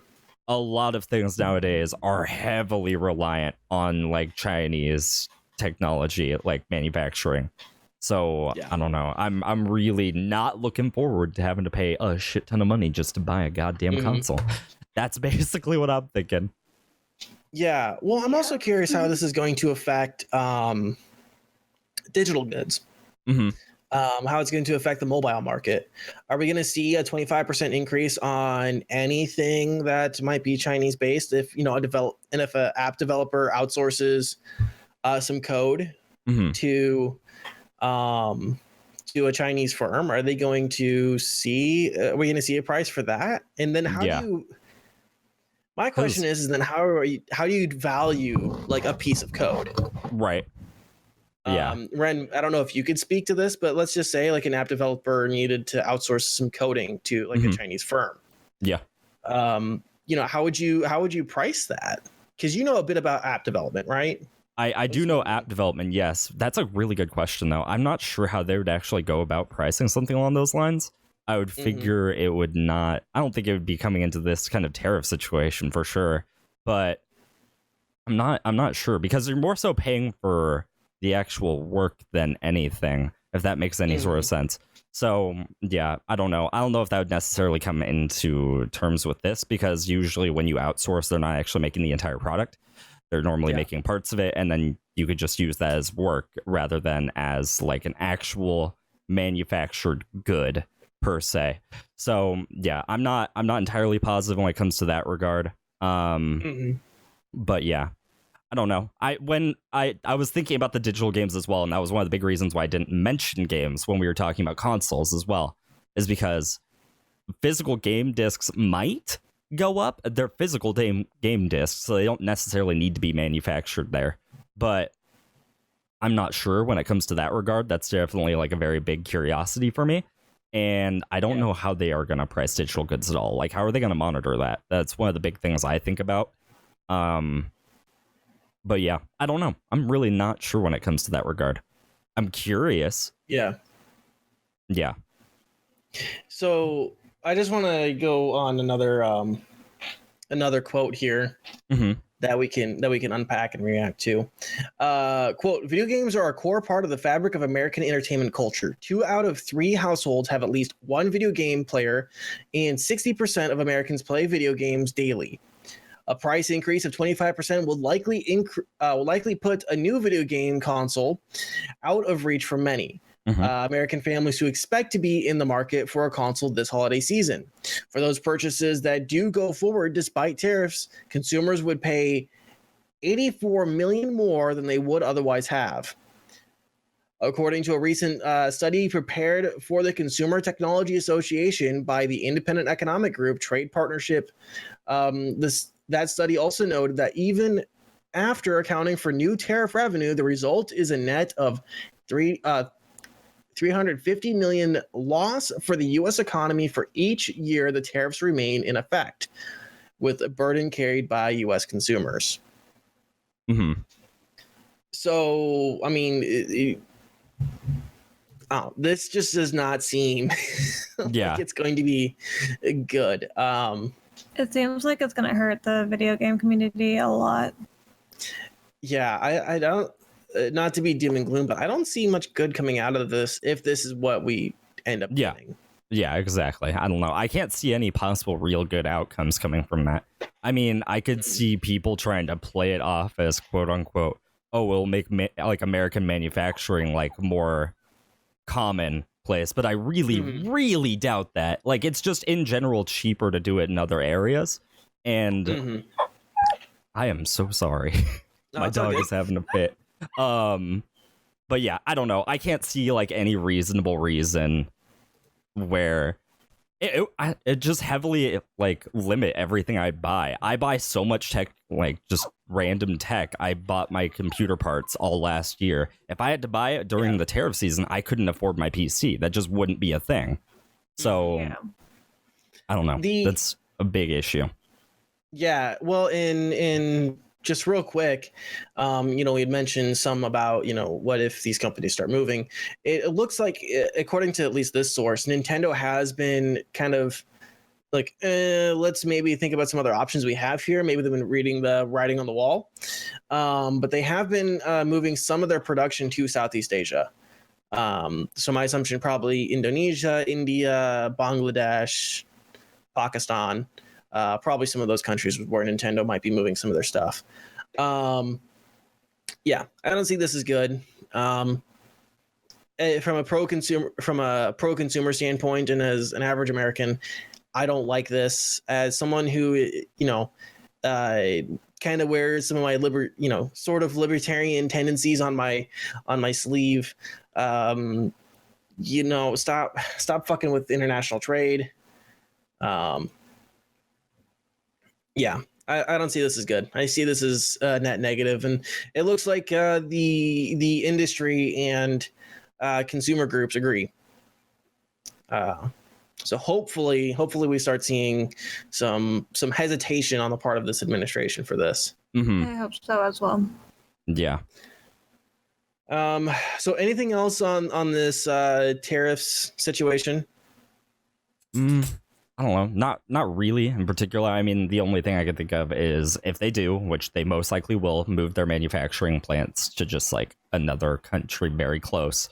A lot of things nowadays are heavily reliant on like Chinese technology, like manufacturing. So I don't know. I'm really not looking forward to having to pay a shit ton of money just to buy a goddamn console. That's basically what I'm thinking. Yeah. Well, I'm also curious how this is going to affect digital goods. How it's going to affect the mobile market. Are we going to see a 25% increase on anything that might be Chinese based? If if an app developer outsources some code to a Chinese firm, are we going to see a price for that? And then my question is then how do you value like a piece of code? Right. Yeah. Ren, I don't know if you could speak to this, but let's just say like an app developer needed to outsource some coding to like a Chinese firm. Yeah. How would you price that? Because you know a bit about app development, right? I do know app development, yes. That's a really good question, though. I'm not sure how they would actually go about pricing something along those lines. I would figure it would not... I don't think it would be coming into this kind of tariff situation for sure. But I'm not sure, because you're more so paying for the actual work than anything, if that makes any sort of sense. So, yeah, I don't know. I don't know if that would necessarily come into terms with this, because usually when you outsource, they're not actually making the entire product. They're normally making parts of it, and then you could just use that as work rather than as like an actual manufactured good per se. So yeah, I'm not entirely positive when it comes to that regard. But yeah, I don't know. I was thinking about the digital games as well, and that was one of the big reasons why I didn't mention games when we were talking about consoles as well, is because physical game discs might go up. They're physical game discs, so they don't necessarily need to be manufactured there. But I'm not sure when it comes to that regard. That's definitely like a very big curiosity for me. And I don't know how they are going to price digital goods at all. Like, how are they going to monitor that? That's one of the big things I think about. But yeah, I don't know. I'm really not sure when it comes to that regard. I'm curious. Yeah. Yeah. So I just want to go on another quote here that we can unpack and react to. Quote: "Video games are a core part of the fabric of American entertainment culture. 2 out of 3 households have at least one video game player, and 60% of Americans play video games daily. A price increase of 25% will likely put a new video game console out of reach for many American families who expect to be in the market for a console this holiday season. For those purchases that do go forward despite tariffs, consumers would pay $84 million more than they would otherwise have." According to a recent study prepared for the Consumer Technology Association by the independent economic group Trade Partnership, that study also noted that even after accounting for new tariff revenue, the result is a net of $350 million loss for the U.S. economy for each year the tariffs remain in effect, with a burden carried by U.S. consumers. Mm-hmm. So, I mean, this just does not seem like it's going to be good. It seems like it's going to hurt the video game community a lot. Yeah, I don't, not to be doom and gloom, but I don't see much good coming out of this if this is what we end up getting. Yeah, exactly. I don't know. I can't see any possible real good outcomes coming from that. I mean, I could see people trying to play it off as quote unquote, oh, we'll make like American manufacturing like more commonplace, but I really doubt that. Like, it's just in general cheaper to do it in other areas. And I am so sorry. My dog is having a fit. But yeah, I don't know. I can't see like any reasonable reason where it just heavily like limit everything I buy. I buy so much tech, like just random tech. I bought my computer parts all last year. If I had to buy it during the tariff season, I couldn't afford my PC. That just wouldn't be a thing. So I don't know. That's a big issue. Yeah. Well, in just real quick, we had mentioned some about, what if these companies start moving? It looks like, according to at least this source, Nintendo has been kind of like, let's maybe think about some other options we have here. Maybe they've been reading the writing on the wall. But they have been moving some of their production to Southeast Asia. So my assumption, probably Indonesia, India, Bangladesh, Pakistan. Probably some of those countries where Nintendo might be moving some of their stuff. Yeah, I don't see this as good. From a pro consumer standpoint, and as an average American, I don't like this. As someone who kind of wears some of my sort of libertarian tendencies on my sleeve. Stop fucking with international trade. Yeah, I don't see this as good. I see this as net negative, and it looks like the industry and consumer groups agree. So hopefully we start seeing some hesitation on the part of this administration for this. I hope so as well. Yeah. So anything else on this tariffs situation? I don't know, not really in particular. I mean, the only thing I can think of is if they do, which they most likely will, move their manufacturing plants to just like another country very close.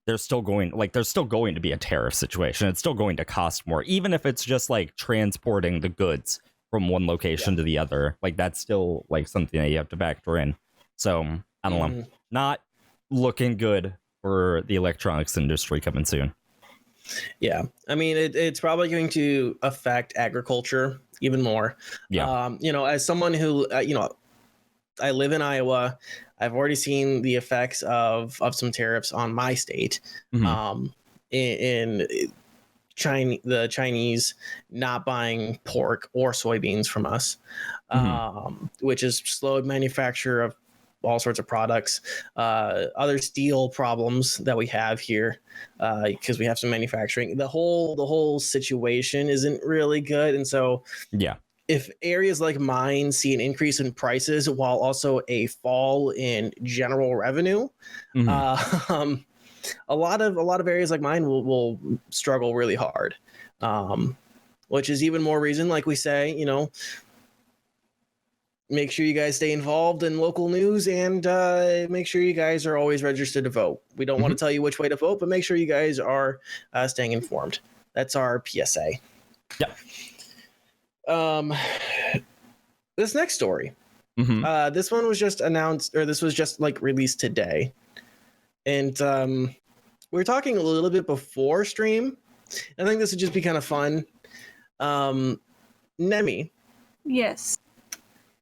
There's still going to be a tariff situation. It's still going to cost more, even if it's just like transporting the goods from one location to the other. Like, that's still like something that you have to factor in. So I don't know, not looking good for the electronics industry coming soon. Yeah, I mean, it's probably going to affect agriculture even more. Yeah. As someone who, I live in Iowa, I've already seen the effects of some tariffs on my state. In the Chinese not buying pork or soybeans from us, which has slowed manufacture of all sorts of products, other steel problems that we have here, because we have some manufacturing. The whole situation isn't really good. And so if areas like mine see an increase in prices while also a fall in general revenue, a lot of areas like mine will struggle really hard, which is even more reason, like we say, make sure you guys stay involved in local news, and make sure you guys are always registered to vote. We don't want to tell you which way to vote, but make sure you guys are staying informed. That's our PSA. Yeah. This next story, this one was just announced, or this was just like released today. And we were talking a little bit before stream. I think this would just be kind of fun. Nemi. Yes.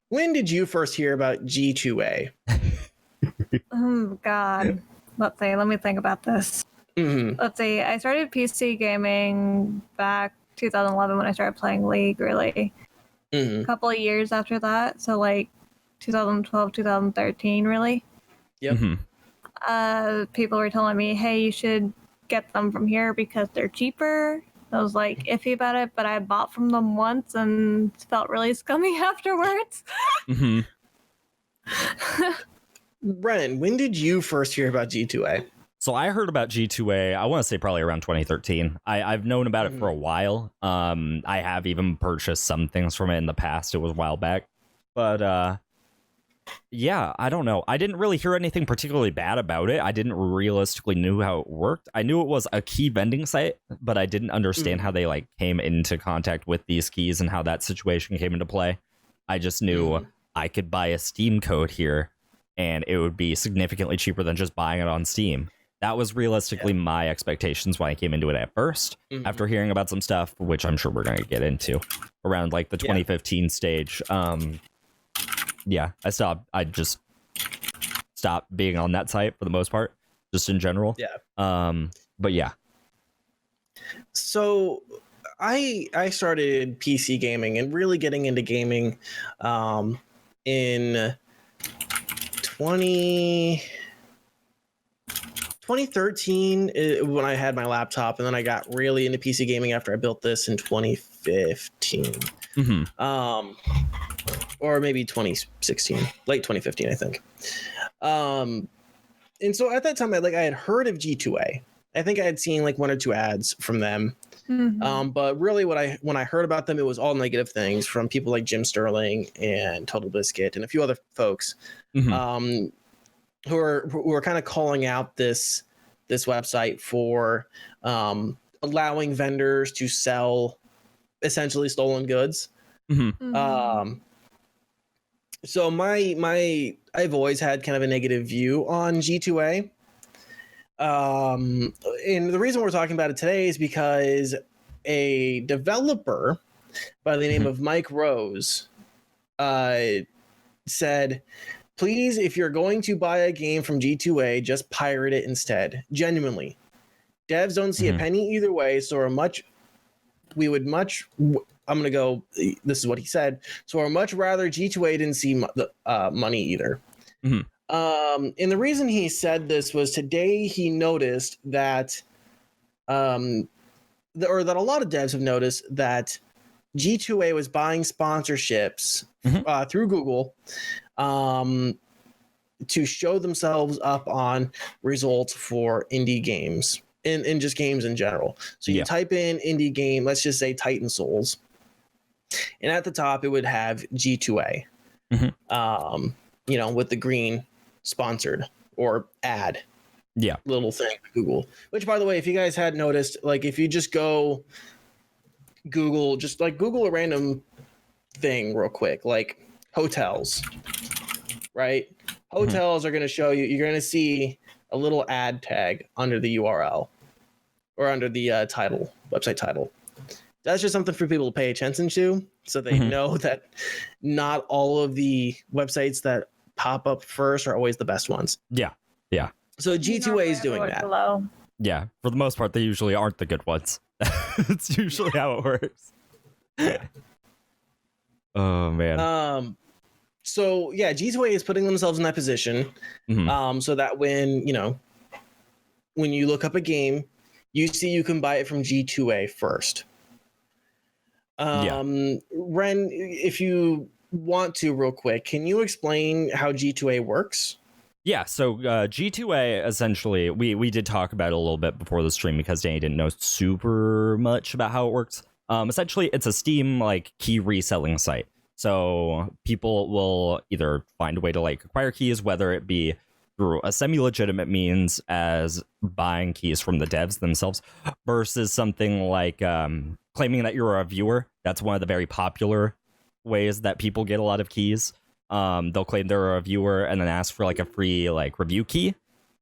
When did you first hear about G2a? Oh, God. Let's see. Let me think about this. Let's see. I started PC gaming back 2011 when I started playing League, really. A couple of years after that. So, like, 2012, 2013, really. Yep. People were telling me, hey, you should get them from here because they're cheaper. I was like iffy about it, but I bought from them once and felt really scummy afterwards. Mm-hmm. Brennan, when did you first hear about G2A? So I heard about G2A, I want to say probably around 2013. I've known about it for a while. I have even purchased some things from it in the past. It was a while back. But yeah, I don't know. I didn't really hear anything particularly bad about it. I didn't realistically knew how it worked. I knew it was a key vending site, but I didn't understand how they like came into contact with these keys and how that situation came into play. I just knew I could buy a Steam code here and it would be significantly cheaper than just buying it on Steam. That was realistically my expectations when I came into it at first, after hearing about some stuff, which I'm sure we're going to get into around like the 2015 stage. Yeah, I just stopped being on that site for the most part, just in general. Yeah. But yeah. So I started PC gaming and really getting into gaming in 2013 when I had my laptop, and then I got really into PC gaming after I built this in 2015. Or maybe 2016, late 2015, I think. And so at that time, I had heard of G2A. I think I had seen like 1 or 2 ads from them. But really when I heard about them, it was all negative things from people like Jim Sterling and Total Biscuit and a few other folks who are kind of calling out this website for allowing vendors to sell essentially stolen goods. So I've always had kind of a negative view on G2A. And the reason we're talking about it today is because a developer by the name of Mike Rose said, please, if you're going to buy a game from G2A, just pirate it instead. Genuinely. Devs don't see a penny either way, so I'm going to go, this is what he said. So I'd much rather G2A didn't see money either. And the reason he said this was today he noticed that, or that a lot of devs have noticed that G2A was buying sponsorships through Google to show themselves up on results for indie games and just games in general. So you type in indie game, let's just say Titan Souls. And at the top, it would have G2A, with the green sponsored or ad little thing, Google. Which, by the way, if you guys had noticed, like if you just go Google, just like Google a random thing real quick, like hotels, right? Hotels are going to show you, you're going to see a little ad tag under the URL or under the website title. That's just something for people to pay attention to so they know that not all of the websites that pop up first are always the best ones. Yeah. So G2A is doing that. Below. Yeah. For the most part, they usually aren't the good ones. It's usually how it works. Oh, man. So, yeah, G2A is putting themselves in that position so that when you look up a game, you see you can buy it from G2A first. Ren, if you want to real quick, can you explain how G2A works? Yeah, so G2A, essentially, we did talk about it a little bit before the stream because Danny didn't know super much about how it works. Essentially, it's a Steam key reselling site. So people will either find a way to acquire keys, whether it be through a semi-legitimate means as buying keys from the devs themselves, versus something like claiming that you're a viewer. That's one of the very popular ways that people get a lot of keys. They'll claim they're a viewer and then ask for a free review key,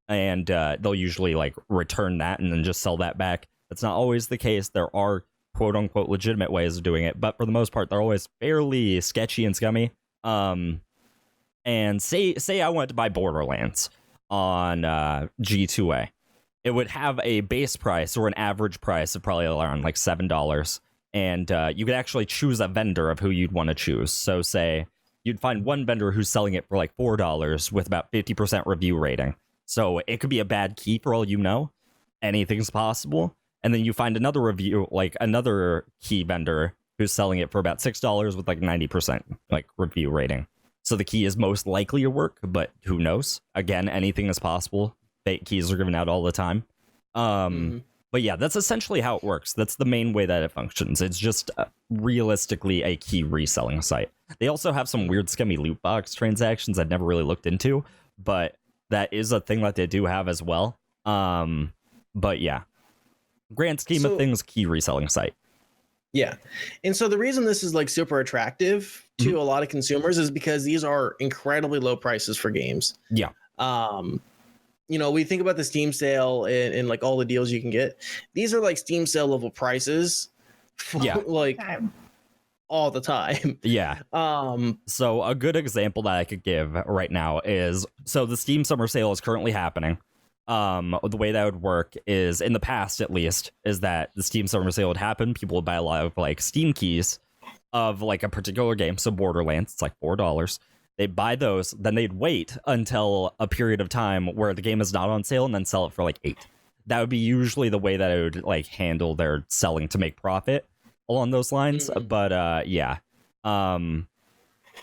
and they'll usually return that and then just sell that back. That's not always the case. There are quote unquote legitimate ways of doing it, but for the most part they're always fairly sketchy and scummy. And say I wanted to buy Borderlands on G2A, it would have a base price or an average price of probably around $7, and you could actually choose a vendor of who you'd want to choose. So say you'd find one vendor who's selling it for $4 with about 50% review rating. So it could be a bad key for all you know. anything's possible. And then you find another review, like another key vendor who's selling it for about $6 with like 90% like review rating. So the key is most likely to work, but who knows? Again, anything is possible. Fake keys are given out all the time. But yeah, that's essentially how it works. That's the main way that it functions. It's just realistically a key reselling site. They also have some weird scummy loot box transactions I've never really looked into, but that is a thing that they do have as well. But yeah, grand scheme of things, key reselling site. Yeah. And so the reason this is like super attractive to a lot of consumers is because these are incredibly low prices for games. Yeah. You know, we think about the Steam sale and like all the deals you can get. These are like Steam sale level prices for, like all the time. Yeah. So a good example that I could give right now is, so the Steam summer sale is currently happening. The way that would work is, in the past at least, is that the Steam summer sale would happen. People would buy a lot of like Steam keys of like a particular game. So Borderlands, it's like $4. They'd buy those, then they'd wait until a period of time where the game is not on sale and then sell it for like $8. That would be usually the way that I would like handle their selling to make profit along those lines. But yeah,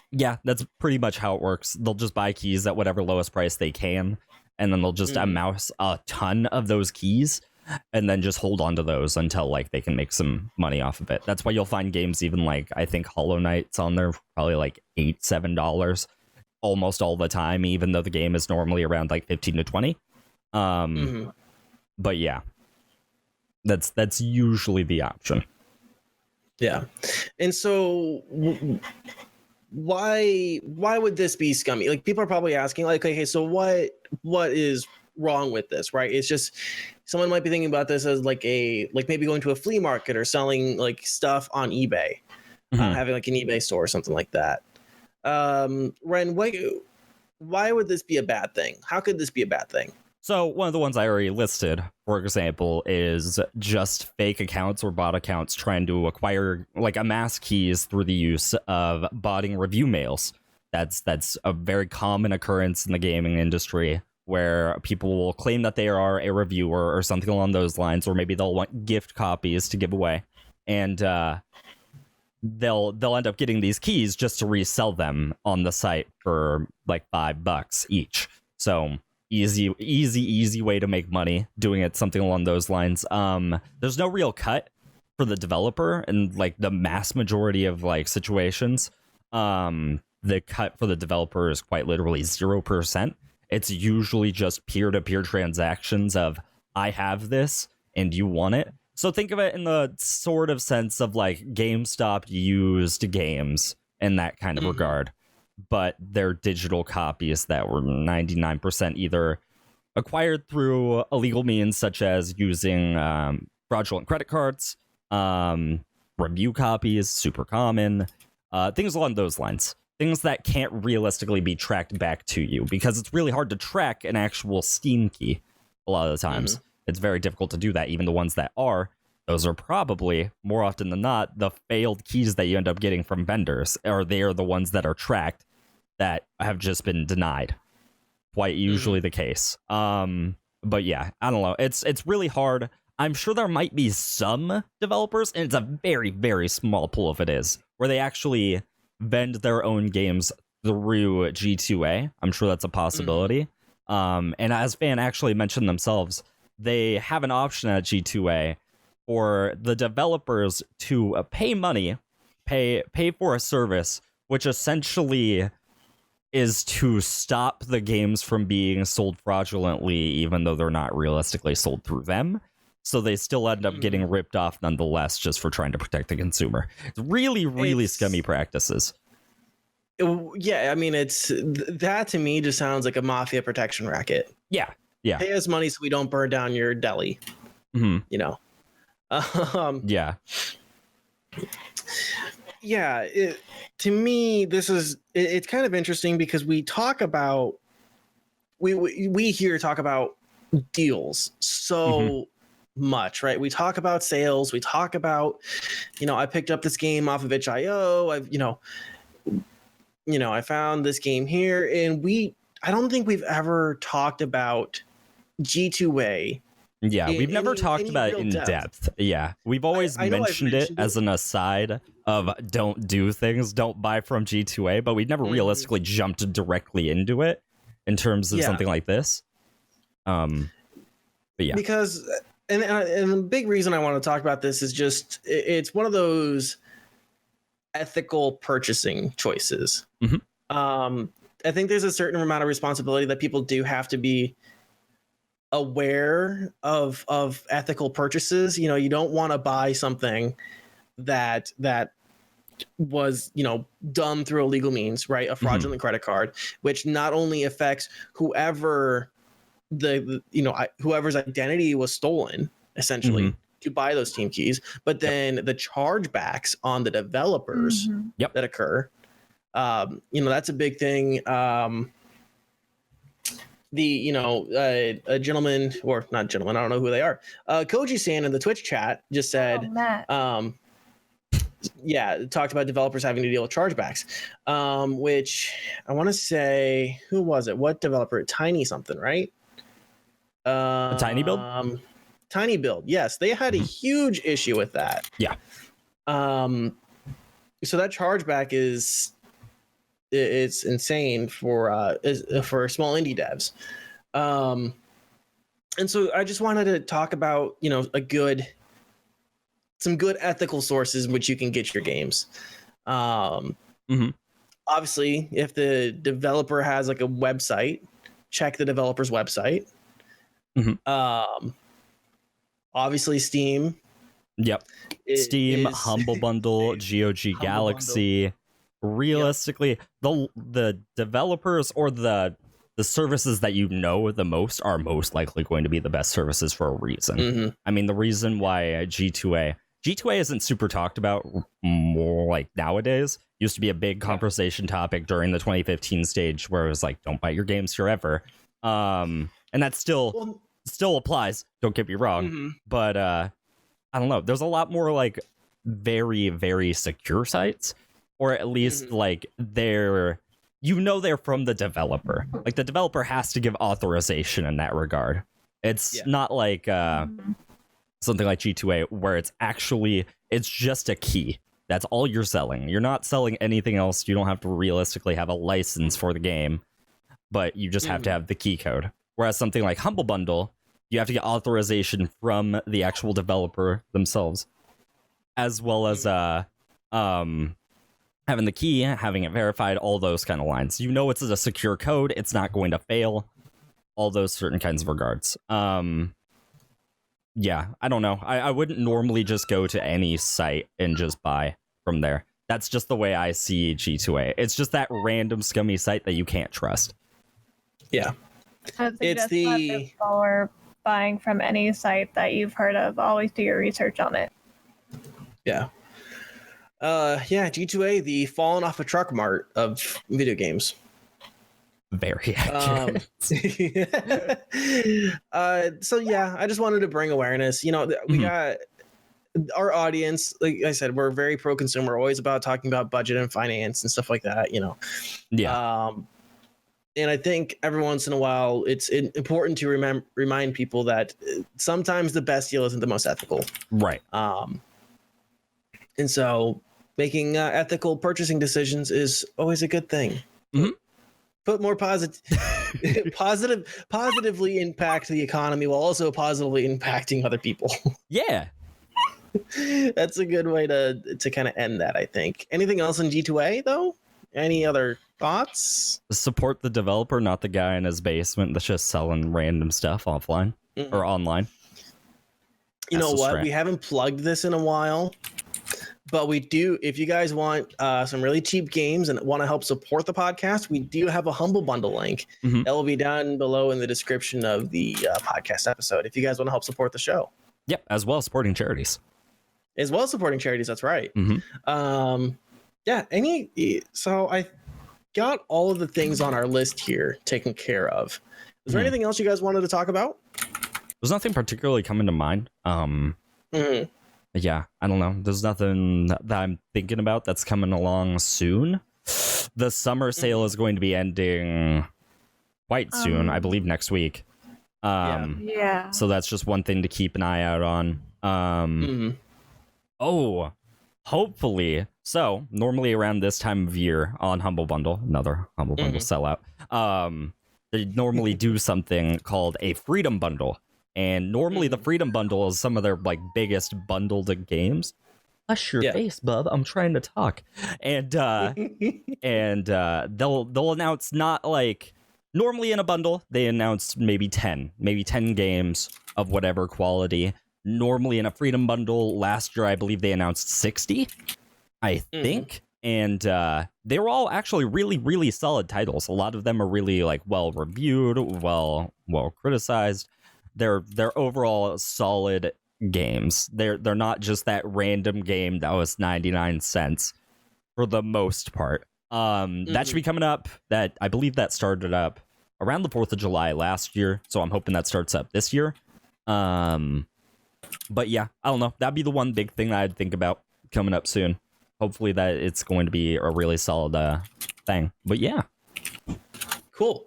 that's pretty much how it works. They'll just buy keys at whatever lowest price they can, and then they'll just amass a ton of those keys and then just hold on to those until like they can make some money off of it. That's why you'll find games even like, I think Hollow Knight's on there for probably like $7 almost all the time, even though the game is normally around like 15 to 20. But yeah, that's usually the option. Yeah. And so why would this be scummy? Like, people are probably asking like, okay, so what is wrong with this, right? It's just, someone might be thinking about this as like maybe going to a flea market or selling like stuff on eBay, having like an eBay store or something like that. Ren, why would this be a bad thing? How could this be a bad thing? So one of the ones I already listed, for example, is just fake accounts or bot accounts trying to acquire, like, amass keys through the use of botting review mails. That's a very common occurrence in the gaming industry, where people will claim that they are a reviewer or something along those lines, or maybe they'll want gift copies to give away, and they'll end up getting these keys just to resell them on the site for like $5 each. So easy way to make money doing it, something along those lines. There's no real cut for the developer in like the mass majority of like situations. The cut for the developer is quite literally 0%. It's usually just peer-to-peer transactions of, I have this and you want it. So think of it in the sort of sense of like GameStop used games in that kind of regard, but they're digital copies that were 99% either acquired through illegal means, such as using fraudulent credit cards, review copies, super common, things along those lines. Things that can't realistically be tracked back to you, because it's really hard to track an actual Steam key a lot of the times. It's very difficult to do that. Even the ones that are, those are probably, more often than not, the failed keys that you end up getting from vendors, or they are the ones that are tracked that have just been denied. Quite usually the case. But yeah, I don't know. It's really hard. I'm sure there might be some developers, and it's a very, very small pool if it is, where they actually vend their own games through G2a. I'm sure that's a possibility. And as Fan actually mentioned themselves, they have an option at G2a for the developers to pay money, pay for a service, which essentially is to stop the games from being sold fraudulently, even though they're not realistically sold through them. So they still end up getting ripped off nonetheless, just for trying to protect the consumer. It's really scummy practices. Yeah, I mean, that to me just sounds like a mafia protection racket. Yeah. Pay us money so we don't burn down your deli. You know. Yeah. Yeah. To me, it's kind of interesting, because we talk about we here talk about deals so much, right? We talk about sales. We talk about, I picked up this game off of itch.io. I found this game here, and I don't think we've ever talked about G2a Yeah, we've never talked about it real in depth. Yeah, we've always I know I've mentioned it as an aside of don't do things, don't buy from G2A, but we've never realistically jumped directly into it in terms of something like this. But yeah, because and the big reason I want to talk about this is just it's one of those ethical purchasing choices. I think there's a certain amount of responsibility that people do have to be aware of ethical purchases. You know, you don't want to buy something that was, you know, done through illegal means, right? A fraudulent credit card, which not only affects whoever whoever's identity was stolen, essentially, to buy those team keys, but then the chargebacks on the developers that occur. You know, that's a big thing. A gentleman, or not gentleman, I don't know who they are. Koji-san in the Twitch chat just said, talked about developers having to deal with chargebacks, which I want to say, who was it? What developer? Tiny something, right? a Tiny Build? Tiny Build, yes. They had a huge issue with that. Yeah. So that chargeback it's insane for small indie devs. And so I just wanted to talk about, you know, some good ethical sources in which you can get your games. Obviously, if the developer has like a website, check the developer's website. Obviously Steam. Yep. Steam, Humble Bundle, GOG Galaxy. Realistically, the developers or the services that you know the most are most likely going to be the best services for a reason. I mean, the reason why G2A isn't super talked about more like nowadays. Used to be a big conversation topic during the 2015 stage where it was like, don't buy your games forever. And that still applies. Don't get me wrong. But I don't know. There's a lot more like very, very secure sites, or at least like they're from the developer. Like the developer has to give authorization in that regard. It's not like something like G2A where it's just a key. That's all you're selling. You're not selling anything else. You don't have to realistically have a license for the game, but you just have to have the key code. Whereas something like Humble Bundle, you have to get authorization from the actual developer themselves, as well as having the key, having it verified, all those kind of lines. You know it's a secure code. It's not going to fail. All those certain kinds of regards. Yeah, I don't know. I wouldn't normally just go to any site and just buy from there. That's just the way I see G2A. It's just that random scummy site that you can't trust. Yeah. It's before buying from any site that you've heard of, always do your research on it. Yeah. G2A, the fallen off a truck mart of video games. Very accurate. So yeah, I just wanted to bring awareness. You know, we got our audience, like I said, we're very pro-consumer, always about talking about budget and finance and stuff like that, you know. Yeah. And I think every once in a while, it's important to remind people that sometimes the best deal isn't the most ethical. Right. And so making ethical purchasing decisions is always a good thing. Put more positively impact the economy while also positively impacting other people. Yeah. That's a good way to kind of end that, I think. Anything else in G2A though? Any other thoughts? Support the developer, not the guy in his basement that's just selling random stuff offline or online. You know what? We haven't plugged this in a while, but we do. If you guys want some really cheap games and want to help support the podcast, we do have a Humble Bundle link that will be down below in the description of the podcast episode. If you guys want to help support the show. Yep, as well as supporting charities. That's right. So I got all of the things on our list here taken care of. Is there anything else you guys wanted to talk about? There's nothing particularly coming to mind. Yeah, I don't know. There's nothing that I'm thinking about that's coming along soon. The summer sale is going to be ending quite soon, I believe next week. Yeah. So that's just one thing to keep an eye out on. Oh, hopefully. So normally around this time of year on Humble Bundle, another Humble Bundle sellout, they normally do something called a Freedom Bundle. And normally the Freedom Bundle is some of their like biggest bundled games. Hush your face, bub. I'm trying to talk. And they'll announce not like normally in a bundle, they announce maybe 10 games of whatever quality. Normally in a Freedom Bundle, last year I believe they announced 60, I think. And they were all actually really, really solid titles. A lot of them are really like well reviewed, well criticized. They're overall solid games. They're not just that random game that was 99 cents for the most part. That should be coming up. That I believe that started up around the 4th of July last year, so I'm hoping that starts up this year. But yeah, I don't know. That'd be the one big thing that I'd think about coming up soon. Hopefully that it's going to be a really solid thing. But yeah. Cool.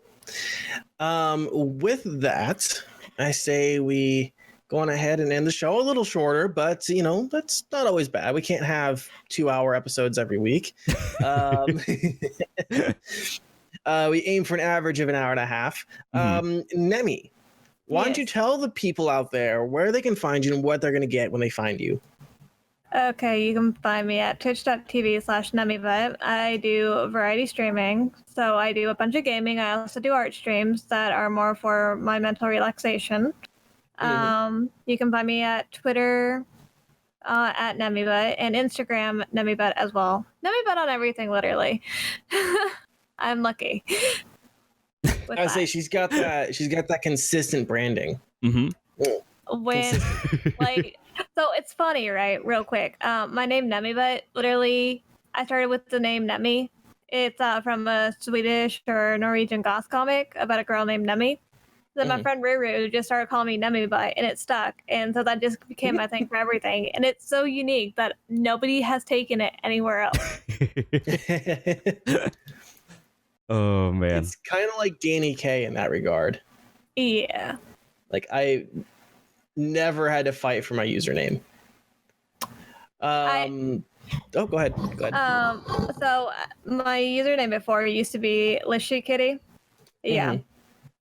With that, I say we go on ahead and end the show a little shorter, but you know, that's not always bad. We can't have 2-hour episodes every week. We aim for an average of an hour and a half. Nemi, why don't you tell the people out there where they can find you and what they're going to get when they find you? Okay, you can find me at twitch.tv/NemiButt. I do variety streaming, so I do a bunch of gaming. I also do art streams that are more for my mental relaxation. You can find me at Twitter at NemiButt and Instagram NemiButt as well. NemiButt on everything, literally. I'm lucky. I would say she's got that consistent branding. When like, so it's funny, right? Real quick. My name NemiButt, literally, I started with the name Nemi. It's from a Swedish or Norwegian goth comic about a girl named Nemi. Then my friend Ruru just started calling me NemiButt, and it stuck. And so that just became my thing for everything. And it's so unique that nobody has taken it anywhere else. Oh man, it's kind of like Danny K in that regard. Yeah. Like I never had to fight for my username. Oh, go ahead. So my username before used to be Lishy Kitty. Yeah.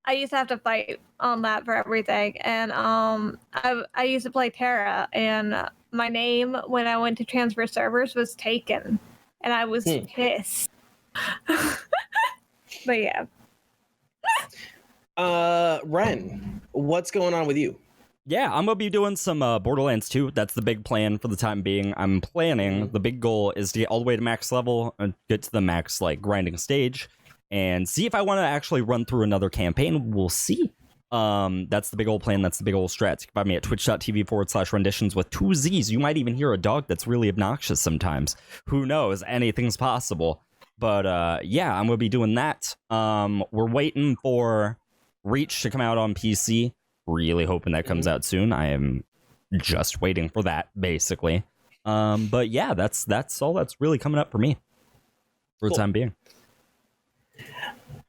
I used to have to fight on that for everything. And I used to play Terra, and my name when I went to transfer servers was taken, and I was pissed. But yeah. Ren, what's going on with you? Yeah, I'm gonna be doing some Borderlands 2. That's the big plan for the time being. I'm planning, the big goal is to get all the way to max level and get to the max like grinding stage and see if I want to actually run through another campaign. We'll see. That's the big old plan. That's the big old strat. You can find me at twitch.tv/renditions with 2 Z's. You might even hear a dog that's really obnoxious sometimes. Who knows? Anything's possible. But yeah, I'm gonna be doing that. We're waiting for Reach to come out on PC. Really hoping that comes out soon. I am just waiting for that, basically. But yeah, that's all that's really coming up for me for the time being.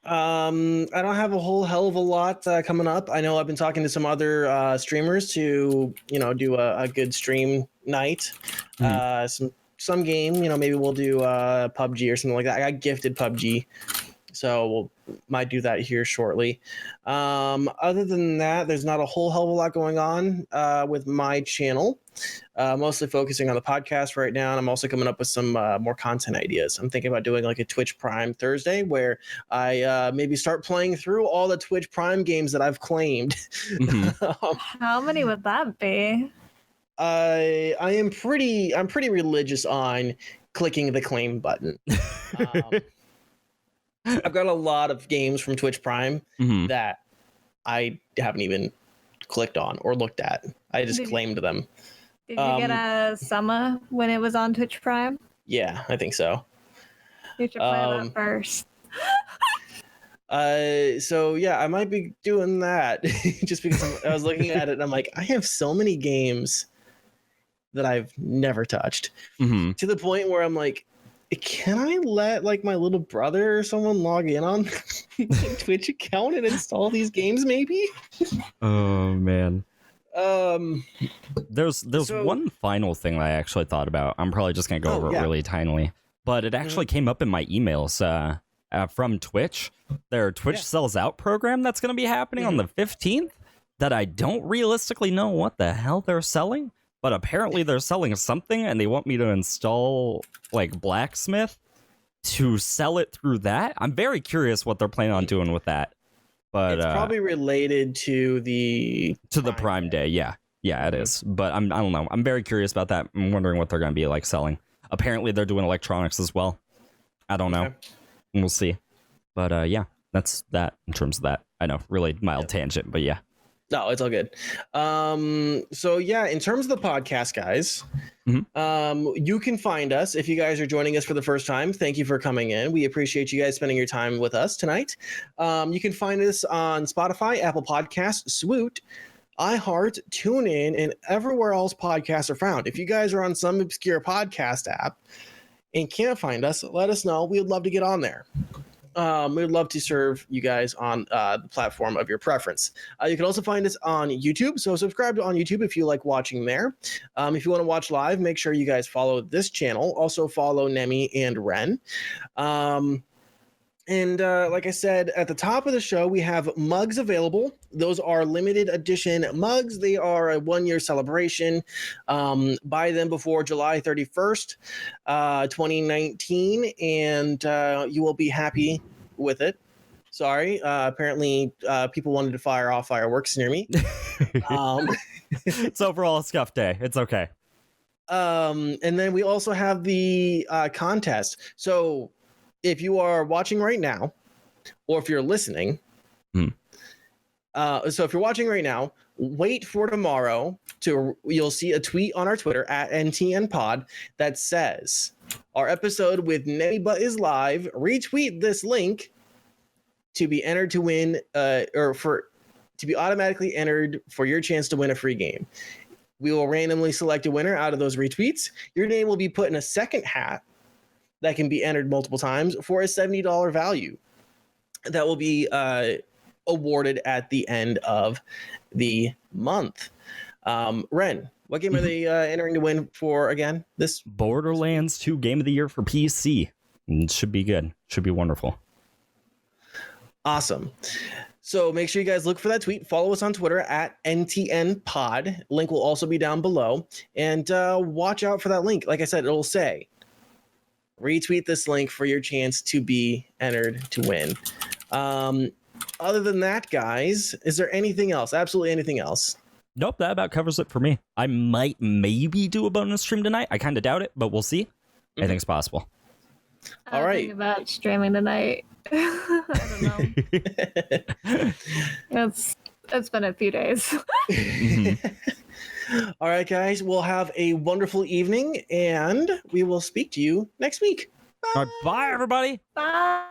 I don't have a whole hell of a lot coming up. I know I've been talking to some other streamers to, do a good stream night. Some game, maybe we'll do PUBG or something like that. I got gifted PUBG, so might do that here shortly. Other than that, there's not a whole hell of a lot going on with my channel. Mostly focusing on the podcast right now, and I'm also coming up with some more content ideas. I'm thinking about doing like a Twitch Prime Thursday where I maybe start playing through all the Twitch Prime games that I've claimed. How many would that be? I'm pretty religious on clicking the claim button. I've got a lot of games from Twitch Prime that I haven't even clicked on or looked at. I just claimed them. Did you get a Summer when it was on Twitch Prime? Yeah, I think so. You should play that first. So yeah, I might be doing that just because I was looking at it and I'm like, I have so many games that I've never touched to the point where I'm like, can I let like my little brother or someone log in on Twitch account and install these games, maybe? Oh man. There's So- one final thing that I actually thought about. I'm probably just gonna go over it really tinily, but it actually came up in my emails from Twitch. Their Twitch Sells Out program that's gonna be happening on the 15th. That I don't realistically know what the hell they're selling, but apparently they're selling something, and they want me to install like Blacksmith to sell it through that. I'm very curious what they're planning on doing with that. But it's probably related to the Prime Day. Yeah, it is. But I don't know. I'm very curious about that. I'm wondering what they're going to be like selling. Apparently, they're doing electronics as well. I don't know. We'll see. But yeah, that's that in terms of that. I know, really mild tangent, but yeah. No, it's all good. So yeah, in terms of the podcast, guys, you can find us if you guys are joining us for the first time. Thank you for coming in. We appreciate you guys spending your time with us tonight. You can find us on Spotify, Apple Podcasts, Swoot, iHeart, TuneIn, and everywhere else podcasts are found. If you guys are on some obscure podcast app and can't find us, let us know. We would love to get on there. We would love to serve you guys on the platform of your preference. You can also find us on YouTube, so subscribe on YouTube if you like watching there. If you want to watch live, make sure you guys follow this channel. Also follow Nemi and Ren. And like I said, at the top of the show, we have mugs available. Those are limited edition mugs. They are a 1-year celebration. Buy them before July 31st, 2019, and you will be happy with it. Sorry. Apparently, people wanted to fire off fireworks near me. It's overall a scuff day. It's okay. And then we also have the contest. So if you are watching right now, or if you're listening, so if you're watching right now, wait for tomorrow you'll see a tweet on our Twitter at NTNPod that says our episode with NemiButt is live. Retweet this link to be entered to win, to be automatically entered for your chance to win a free game. We will randomly select a winner out of those retweets. Your name will be put in a second hat that can be entered multiple times for a $70 value that will be awarded at the end of the month. Ren, what game are they entering to win for again? This Borderlands 2 Game of the Year for PC. It should be good. Should be wonderful. Awesome. So make sure you guys look for that tweet. Follow us on Twitter at NTNPod. Link will also be down below. And watch out for that link. Like I said, it'll say, retweet this link for your chance to be entered to win. Other than that, guys, is there anything else? Absolutely anything else? Nope, that about covers it for me. I might maybe do a bonus stream tonight. I kind of doubt it, but we'll see. Anything's possible. All right. Thinking about streaming tonight. I don't know. It's been a few days. All right, guys, we'll have a wonderful evening, and we will speak to you next week. All right, bye, everybody. Bye.